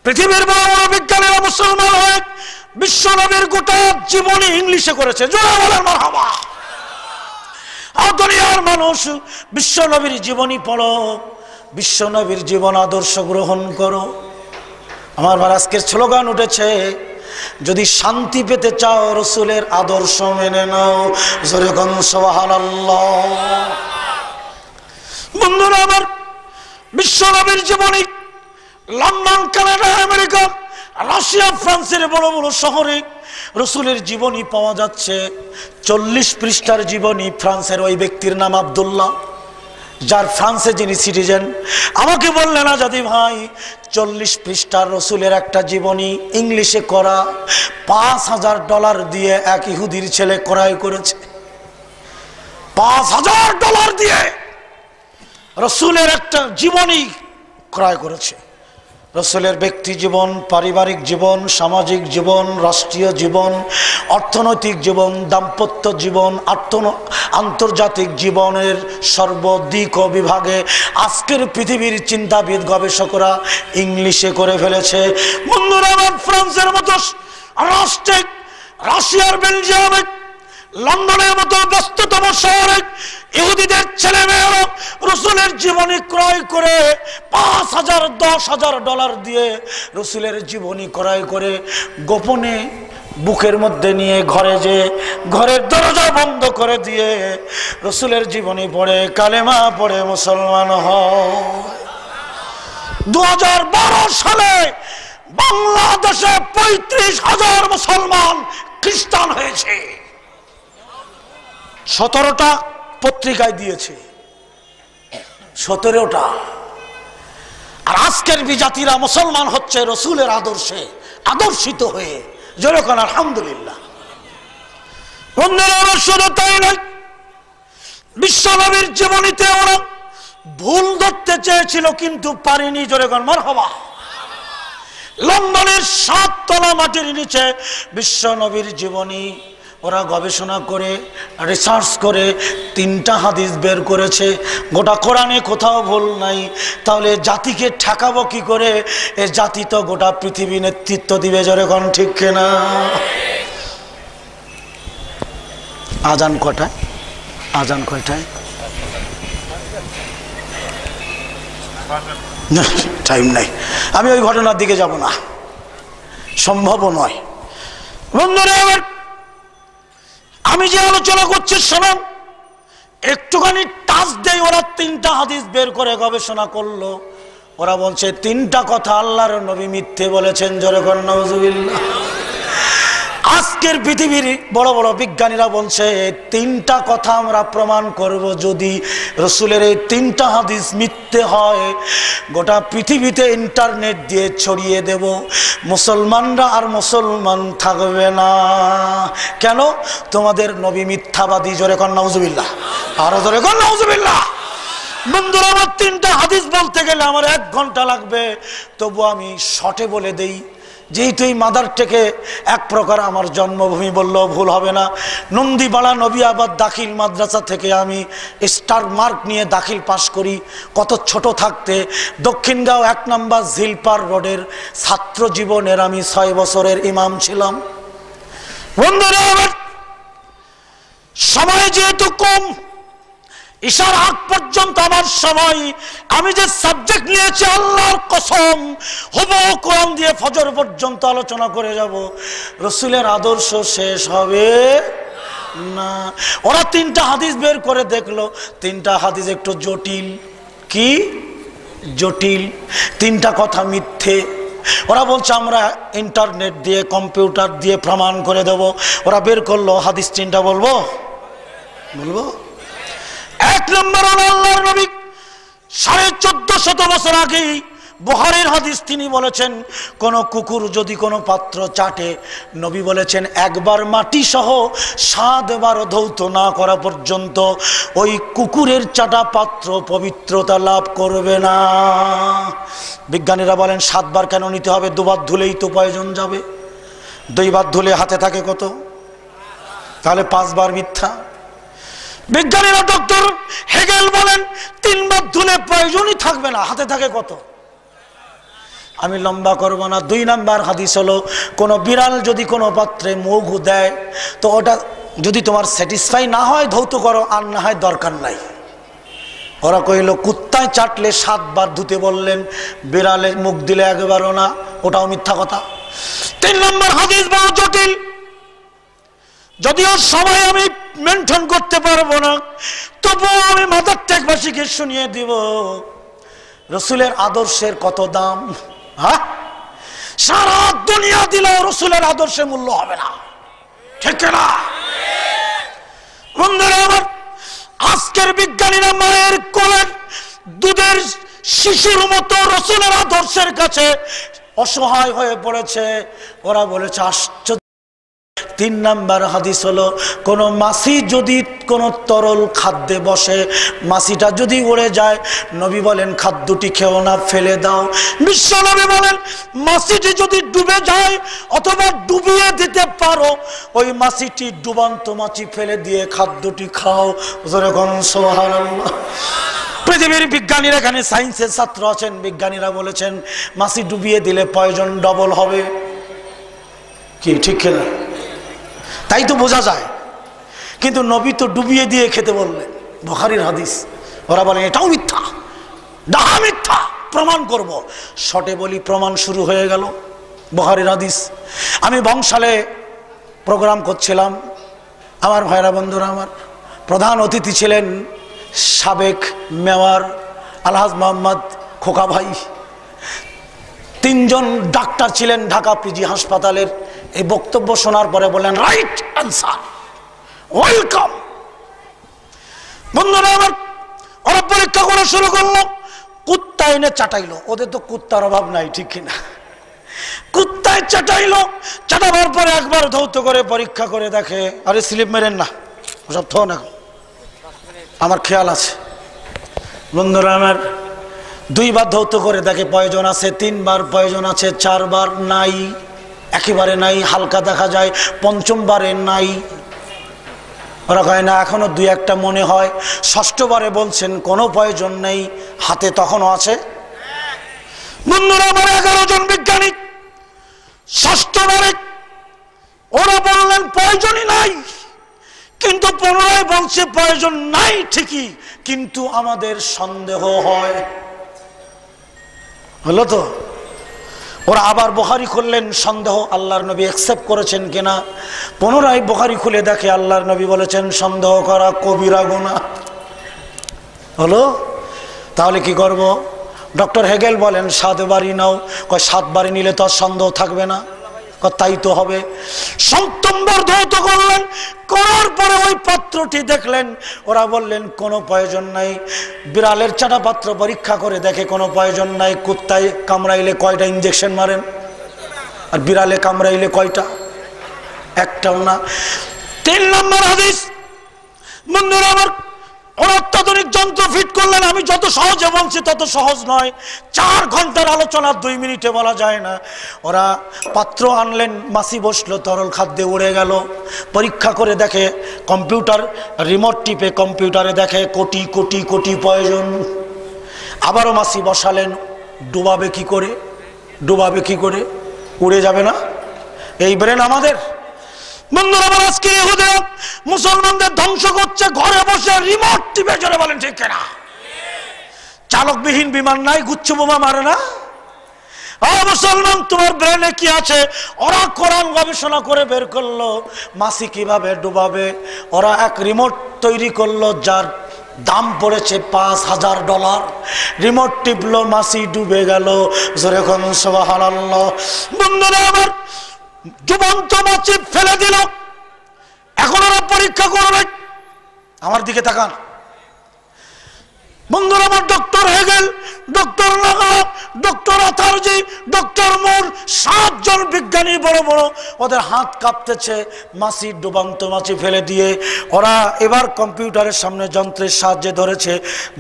পৃথিবীর বড় বড় বিজ্ঞানীরা মুসলমান হয়ে বিশ্বনবীর গোটা জীবনী ইংলিশে করেছে, জোরে বলেন মারহাবা। আর দুনিয়ার মানুষ বিশ্বনবীর জীবনী পড়ো, বিশ্বনবীর জীবন আদর্শ গ্রহণ করো। আমার আজকের স্লোগান উঠেছে, যদি শান্তি পেতে চাও রসুলের আদর্শ মেনে নাও, জোরে কোন সুবহানাল্লাহ। বন্ধুরা আমার, বিশ্বনবীর জীবনী লন্ডন, কানাডা, আমেরিকা, রাশিয়া, ফ্রান্সের বড় বড় শহরে রসুলের জীবনী পাওয়া যাচ্ছে। 40 পৃষ্ঠার জীবনী। ফ্রান্সের ওই ব্যক্তির নাম আব্দুল্লাহ, যার ফ্রান্সে যিনি সিটিজেন, আমাকে বললেন আজাদি ভাই 40 পৃষ্ঠার রসুলের একটা জীবনী ইংলিশে করা $5000 দিয়ে এক ইহুদির ছেলে ক্রয় করেছে। $5000 দিয়ে রসুলের একটা জীবনী ক্রয় করেছে। রসুলের ব্যক্তি জীবন, পারিবারিক জীবন, সামাজিক জীবন, রাষ্ট্রীয় জীবন, অর্থনৈতিক জীবন, দাম্পত্য জীবন, আন্তর্জাতিক জীবনের সর্বদিক ও বিভাগে আজকের পৃথিবীর চিন্তাবিদ গবেষকরা ইংলিশে করে ফেলেছে। বন্ধুরা আমার, ফ্রান্সের মতো রাষ্ট্রে, রাশিয়ার, বেলজিয়ামে, লন্ডনের মতো ব্যস্ততম শহরে ইহুদিদের ছেলে মেয়েরা রসুলের জীবনী ক্রয় করে $5000 $10,000 দিয়ে রসুলের জীবনী ক্রয় করে গোপনে বুকের মধ্যে নিয়ে ঘরে যে ঘরের দরজা বন্ধ করে দিয়ে রসুলের জীবনী পড়ে কালেমা পড়ে মুসলমান হয়। 2012 সালে বাংলাদেশে 35,000 মুসলমান খ্রিস্টান হয়েছে। 17টা পত্রিকায় দিয়েছে, 17টা। আর আজকের বিজাতিরা মুসলমান হচ্ছে রসুলের আদর্শে আদর্শিত হয়ে, যেরকম আলহামদুলিল্লাহ। শুধু তাই নয়, বিশ্বনবীর জীবনীতে ওরা ভুল ধরতে চেয়েছিল কিন্তু পারেনি, যেরকম মারহাবা। লন্ডনের 7 তলা মাটির নিচে বিশ্বনবীর জীবনী ওরা গবেষণা করে রিসার্চ করে 3টা হাদিস বের করেছে। গোটা কোরআনে কোথাও ভুল নাই। তাহলে জাতিকে ঠেকাবো কি করে? এ জাতি তো গোটা পৃথিবী নেতৃত্ব দিবে, যেরকম ঠিক কিনা? আজান কটায়? আজান কয়টায়? না, টাইম নাই। আমি ওই ঘটনার দিকে যাব না, সম্ভবও নয়। বন্ধুরা, আমি যে আলোচনা করছি শোনান, একটুখানি টাচ দেই। ওরা 3টা হাদিস বের করে গবেষণা করলো। ওরা বলছে 3টা কথা আল্লাহর নবী মিথ্যে বলেছেন, জোরে কর নাউজুবিল্লাহ। আজকের পৃথিবীর বড় বড় বিজ্ঞানীরা বলছে 3টা কথা আমরা প্রমাণ করব। যদি রসুলের এই 3টা হাদিস মিথ্যে হয়, গোটা পৃথিবীতে ইন্টারনেট দিয়ে ছড়িয়ে দেব, মুসলমানরা আর মুসলমান থাকবে না। কেন? তোমাদের নবী মিথ্যাবাদী, জোরে কর নাউজুবিল্লাহ। আরো জোরে কর নাউজুবিল্লাহ। বন্ধুরা, আমার 3টা হাদিস বলতে গেলে আমার 1 ঘন্টা লাগবে, তবু আমি শর্টে বলে দেই। যেহেতু এই মাদার থেকে এক প্রকার আমার জন্মভূমি বললেও ভুল হবে না। নন্দীবাড়া নবিয়াবাদ দাখিল মাদ্রাসা থেকে আমি স্টার মার্ক নিয়ে দাখিল পাশ করি। কত ছোট থাকতে দক্ষিণগাঁও 1 নম্বর ঝিলপার রোডের ছাত্র জীবনের আমি 6 বছরের ইমাম ছিলাম। বন্ধুরা, সময় যেহেতু কম, ঈশার আগ পর্যন্ত আমার সময়, আমি যে সাবজেক্ট নিয়েছি আল্লাহর কসম হুবহু কোরআন দিয়ে ফজর পর্যন্ত আলোচনা করে যাব, রসুলের আদর্শ শেষ হবে না। ওরা 3টা হাদিস বের করে দেখলো, 3টা হাদিস একটু জটিল। কি জটিল? 3টা কথা মিথ্যে। ওরা বলছে আমরা ইন্টারনেট দিয়ে, কম্পিউটার দিয়ে প্রমাণ করে দেব। ওরা বের করলো হাদিস 3টা, বলবো বলবো? 1 নম্বর হলো আল্লাহর নবী 1450 বছর আগে বুখারীর হাদিস, তিনি বলেছেন কোন কুকুর যদি কোনো পাত্র চাটে, নবী বলেছেন একবার মাটি সহ 7 বার ধৌত না করা পর্যন্ত ওই কুকুরের চাটা পাত্র পবিত্রতা লাভ করবে না। বিজ্ঞানীরা বলেন 7 বার কেন নিতে হবে? 2 বার ধুলেই তো প্রয়োজন যাবে। 2 বার ধুলে হাতে থাকে কত? তাহলে 5 বার মিথ্যা। বিজ্ঞানীরা ডক্টর হেগেল বলেন 3 বার ধুলে প্রয়োজনই থাকবে না, হাতে থাকে কত? আমি লম্বা করব না। 2 নাম্বার হাদিস হলো কোন বিড়াল যদি কোনো পাত্রে মধু দেয় তো ওটা যদি তোমার স্যাটিসফাই না হয় ধৌত করো, আর না হয় দরকার নাই। ওরা কইল কুত্তায় চাটলে 7 বার ধুতে বললেন, বিড়ালে মুখ দিলে একবারও না, ওটাও মিথ্যা কথা। 3 নম্বর হাদিস বড় জটিল, যদিও সবাই আমি মেনটেন করতে পারবো না, তবুও আমি মাদার টেকবাসীকে শুনিয়ে দিব রসুলের আদর্শের কত দাম। হ্যাঁ, সারা দুনিয়া দিলেও রসুলের আদর্শের মূল্য হবে না, ঠিক না? বন্ধুরা আমার, আজকের বিজ্ঞানীরা মায়ের কোলের দুধের শিশুর মতো রসুলের আদর্শের কাছে অসহায় হয়ে পড়েছে। ওরা বলেছে আশ্চর্য। 3 নাম্বার হাদিস হলো কোন মাছি যদি কোনো তরল খাদ্যে বসে, মাছিটা যদি উড়ে যায়, নবী বলেন খাদ্যটি খেও না, ফেলে দাও। বিশ্ব নবী বলেন মাছিটি যদি ডুবে যায় অথবা ডুবিয়ে দিতে পারো, ওই মাছিটি ডুবান্ত মাছি ফেলে দিয়ে খাদ্যটি খাও। সুবহানাল্লাহ। পৃথিবীর বিজ্ঞানীরা, এখানে সায়েন্সের ছাত্র আছেন, বিজ্ঞানীরা বলেছেন মাছি ডুবিয়ে দিলে পয়জন ডবল হবে। কি ঠিক কিনা? তাই তো বোঝা যায়। কিন্তু নবী তো ডুবিয়ে দিয়ে খেতে বললেন, বুখারীর হাদিস। ওরা বলেন এটাও মিথ্যা, ডাহা মিথ্যা, প্রমাণ করব। শর্টে বলি, প্রমাণ শুরু হয়ে গেল। বুখারীর হাদিস। আমি বংশালে প্রোগ্রাম করছিলাম, আমার ভাইরা বন্ধুরা, আমার প্রধান অতিথি ছিলেন সাবেক মেয়র আলহাজ মোহাম্মদ খোকা ভাই। 3 জন ডাক্তার ছিলেন ঢাকা পিজি হাসপাতালের। এই বক্তব্য শোনার পরে বললেন রাইট অ্যান্সার, ওয়েলকাম। বন্ধুরা আমার, ওরা পরীক্ষা করা শুরু করলো, কুত্তা এনে চাটাইলো। ওদের তো কুত্তার অভাব নাই, ঠিক কিনা? কুত্তায় চাটাইলো, চাটাবার পরে একবার ধৌত করে পরীক্ষা করে দেখে, আরে স্লিপ মেরেন না, ওসব থো না, আমার খেয়াল আছে। বন্ধুরা আমার, 2 বার ধৌত করে দেখে প্রয়োজন আছে, 3 বার প্রয়োজন আছে, 4 বার নাই, একেবারে নাই, হালকা দেখা যায়, 5ম বারে নাই। ওরা কয় না, এখনো 2-1টা মনে হয়। 6ষ্ঠ বারে বলছেন কোনো প্রয়োজন নেই, হাতে তখনও আছে। বন্ধুরা আমার, 11 জন বিজ্ঞানী 6ষ্ঠ বারে ওরা বললেন প্রয়োজনই নাই, কিন্তু পুনরায় বলছে প্রয়োজন নাই ঠিকই, কিন্তু আমাদের সন্দেহ হয়। হলো তো? ওরা আবার বুখারী খুললেন, সন্দেহ আল্লাহর নবী অ্যাকসেপ্ট করেছেন কিনা। পুনরায় বুখারী খুলে দেখে আল্লাহর নবী বলেছেন সন্দেহ করা কবিরা গুনাহ। হলো? তাহলে কি করব? ডক্টর হেগেল বলেন 7 বারই নাও। কয় 7 বারই নিলে তো আর সন্দেহ থাকবে না। তাই তো হবে। 7ম বার ধৌত করলেন, করার পরে ওই পাত্রটি দেখলেন, ওরা বললেন কোনো প্রয়োজন নাই। বিড়ালের চাটা পাত্র পরীক্ষা করে দেখে কোনো প্রয়োজন নাই। কুত্তায় কামড়াইলে কয়টা ইঞ্জেকশন মারেন, আর বিড়ালে কামড়াইলে কয়টা? একটাও না। 3 নম্বর হাদিস। বন্ধুরা আমার, ওরা অত্যাধুনিক যন্ত্র ফিট করলেন। আমি যত সহজে বলছি তত সহজ নয়। 4 ঘন্টার আলোচনা 2 মিনিটে বলা যায় না। ওরা পাত্র আনলেন, মাছি বসলো, তরল খাদ্যে উড়ে গেল। পরীক্ষা করে দেখে, কম্পিউটার রিমোট টিপে কম্পিউটারে দেখে কোটি কোটি কোটি প্রয়োজন। আবারও মাছি বসালেন, ডুবাবে কি করে? ডুবাবে কি করে? উড়ে যাবে না? এই ব্রেন আমাদের। বন্ধুরা আমার, আজকে ইহুদিরা মুসলমানদের ধ্বংস করছে ঘরে বসে রিমোট টিপে। জোরে বলেন ঠিক কিনা? চালকবিহীন বিমান নাই, গুচ্ছ বোমা মারে না। মুসলমান, তোমার ব্রেনে কি আছে? ওরা কোরআন গবেষণা করে বের করলো মাছি কিভাবে ডুবাবে। ওরা এক রিমোট তৈরি করলো যার দাম পড়েছে $5000। রিমোট টিপলো, মাছি ডুবে গেল। জোরে কোন সুবহানাল্লাহ। বন্ধুরা আমার, ডুবন্ত মাছি ফেলে দিল। এখন ওরা পরীক্ষা করবে, আমার দিকে তাকান বন্ধুরা, আমার ডক্টর হেগেল, ডক্টর লাগা, ডক্টর আথারজি, ডক্টর মুর, 7 জন বিজ্ঞানী বড় বড়, ওদের হাত কাঁপতেছে মাছি, ডুবান্ত মাছি ফেলে দিয়ে। ওরা এবার কম্পিউটারের সামনে যন্ত্রের সাহায্যে ধরেছে,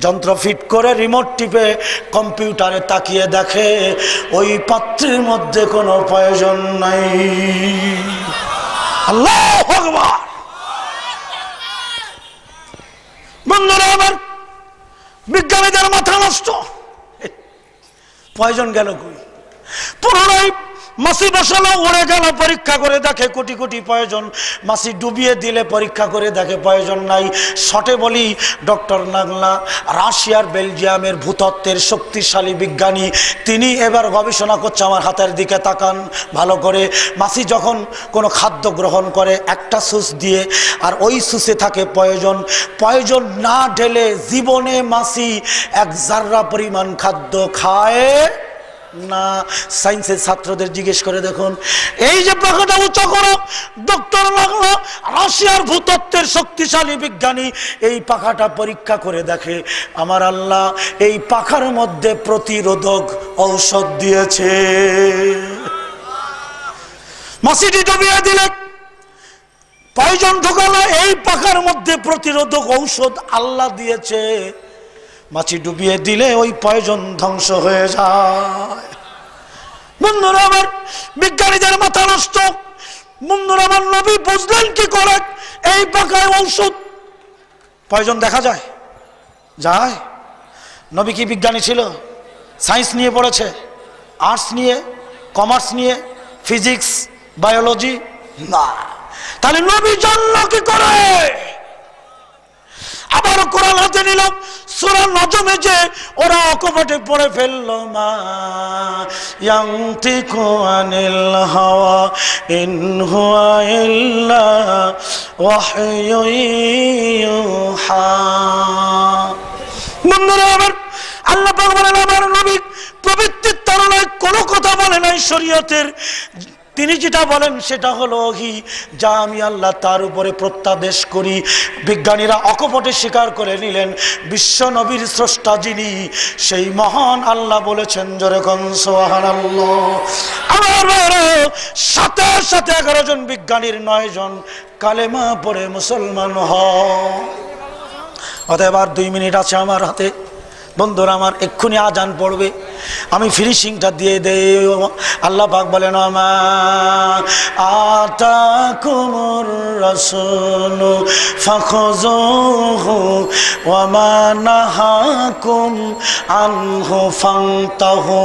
যন্ত্র ফিট করে রিমোট টিপে কম্পিউটারে তাকিয়ে দেখে ওই পাত্রের মধ্যে কোনো প্রয়োজন নাই। আল্লাহু আকবার। বন্ধুরা আমার, বিজ্ঞানীদের মাথা নষ্ট। প্রয়োজন গেল কই? পুনরায় মাছি বসালো, উড়ে গেল, পরীক্ষা করে দেখে কোটি কোটি প্রয়োজন। মাছি ডুবিয়ে দিলে পরীক্ষা করে দেখে প্রয়োজন নাই। শর্টে বলি, ডক্টর নাগলা রাশিয়ার বেলজিয়ামের ভূতত্ত্বের শক্তিশালী বিজ্ঞানী, তিনি এবার গবেষণা করছে। আমার হাতের দিকে তাকান ভালো করে। মাছি যখন কোনো খাদ্য গ্রহণ করে একটা সুস দিয়ে, আর ওই সুসে থাকে প্রয়োজন। প্রয়োজন না ঢেলে জীবনে মাছি 1 জাররা পরিমাণ খাদ্য খায় না। সায়েন্সের ছাত্রদের জিজ্ঞেস করে দেখুন। এই যে পাখাটা উঁচু করো, ডক্টর লাগলো রাশিয়ার ভূতত্ত্বের শক্তিশালী বিজ্ঞানী এই পাখাটা পরীক্ষা করে দেখে, আমার আল্লাহ এই পাখার মধ্যে প্রতিরোধক ঔষধ দিয়েছে। মাছিটি ডুবিয়ে দিলে প্রয়োজন ঢোকালো, এই পাখার মধ্যে প্রতিরোধক ঔষধ আল্লাহ দিয়েছে। মাছি ডুবিয়ে দিলে ওই প্রয়োজন ধ্বংস হয়ে যায়। বন্ধুরা আমার, বিজ্ঞানীদের মাথা নষ্ট। বন্ধুরা আমার, নবী বুঝলেন কি করে এই পাখায় ঔষধ? প্রয়োজন দেখা যায় যায়। নবী কি বিজ্ঞানী ছিল? সায়েন্স নিয়ে পড়েছে? আর্টস নিয়ে, কমার্স নিয়ে, ফিজিক্স, বায়োলজি? না। তাহলে নবী জানল কি করে? আবার কোরআন হাতে নিল, সূরা নজমে যে ওরা অকপটে পড়ে ফেললো, মা ইয়ানতিকু আনিল হাওয়া ইন হুয়া ইল্লা ওয়াহয়ুন ইউহা। বন্ধুরা আমার, আল্লাহ পাক বলেন আমার নবী প্রবৃত্তির তাড়নায় কোনো কথা বলে নাই শরীয়তের। তিনি যেটা বলেন সেটা হলো ওহী, যা আমি আল্লাহ তার উপরে প্রত্যাদেশ করি। বিজ্ঞানীরা অকপটে স্বীকার করে নিলেন বিশ্ব নবীর স্রষ্টা যিনি, সেই মহান আল্লাহ বলেছেন, জোরে কোন সুবহানাল্লাহ। আমার সাথে সাথে 11 জন বিজ্ঞানীর 9 জন কালেমা পড়ে মুসলমান হয়। অতএব আর 2 মিনিট আছে আমার হাতে। বন্ধুরা আমার, এক্ষুনি আজান পড়বে, আমি ফিনিশিংটা দিয়ে দেই। আল্লাহ পাক বলেন, মা আতাকুমুর রাসূলু ফাখুযুহু ওয়া মা নাহাকুম আনহু ফান্তাহু।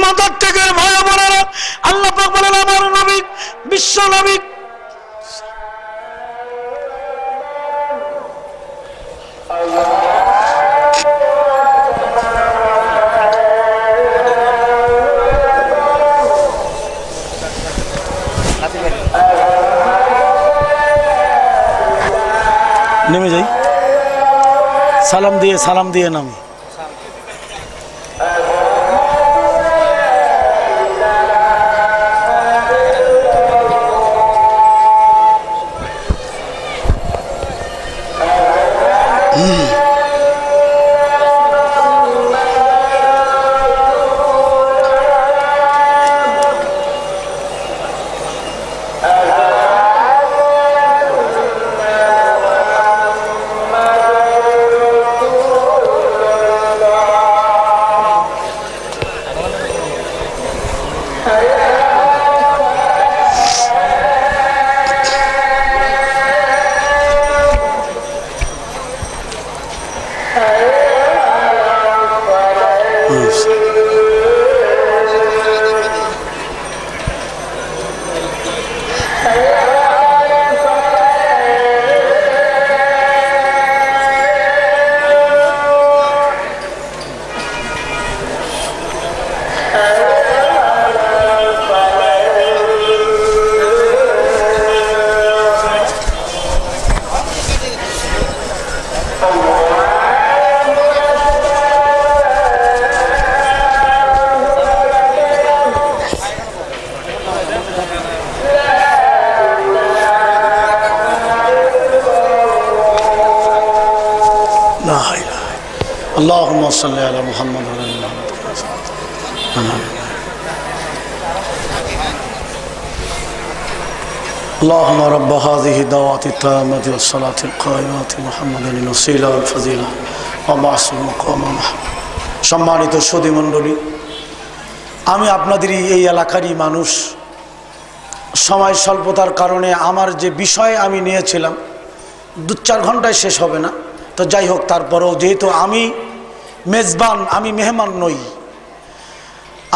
মাদার থেকে ভাই বোনেরা, আল্লাহ পাক বলেন আমার নবী, বিশ্ব নবী নেমে যাই, সালাম দিয়ে নামি। আল্লাহুম্মা সাল্লি আলা মুহাম্মাদ ওয়া আলা আলি মুহাম্মাদ। اللهم رب هذه الدعوات التامة والصلاة القائمة محمد الوسيلة والفضيلة وبعث المقام محمود। সম্মানিত সুধী মণ্ডলী, আমি আপনাদেরই এই এলাকারই মানুষ। সময় স্বল্পতার কারণে আমার যে বিষয় আমি নিয়েছিলাম 2-4 ঘন্টায় শেষ হবে না। তো যাই হোক, তারপরেও যেহেতু আমি মেজবান, আমি মেহমান নই,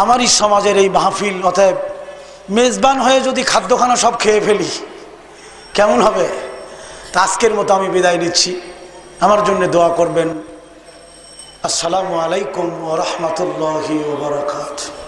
আমারই সমাজের এই মাহফিল, অতএব মেজবান হয়ে যদি খাদ্যখানা সব খেয়ে ফেলি কেমন হবে? তা আজকের মতো আমি বিদায় নিচ্ছি। আমার জন্য দোয়া করবেন। আসসালামু আলাইকুম ওয়া রাহমাতুল্লাহি ওয়া বারাকাতুহু।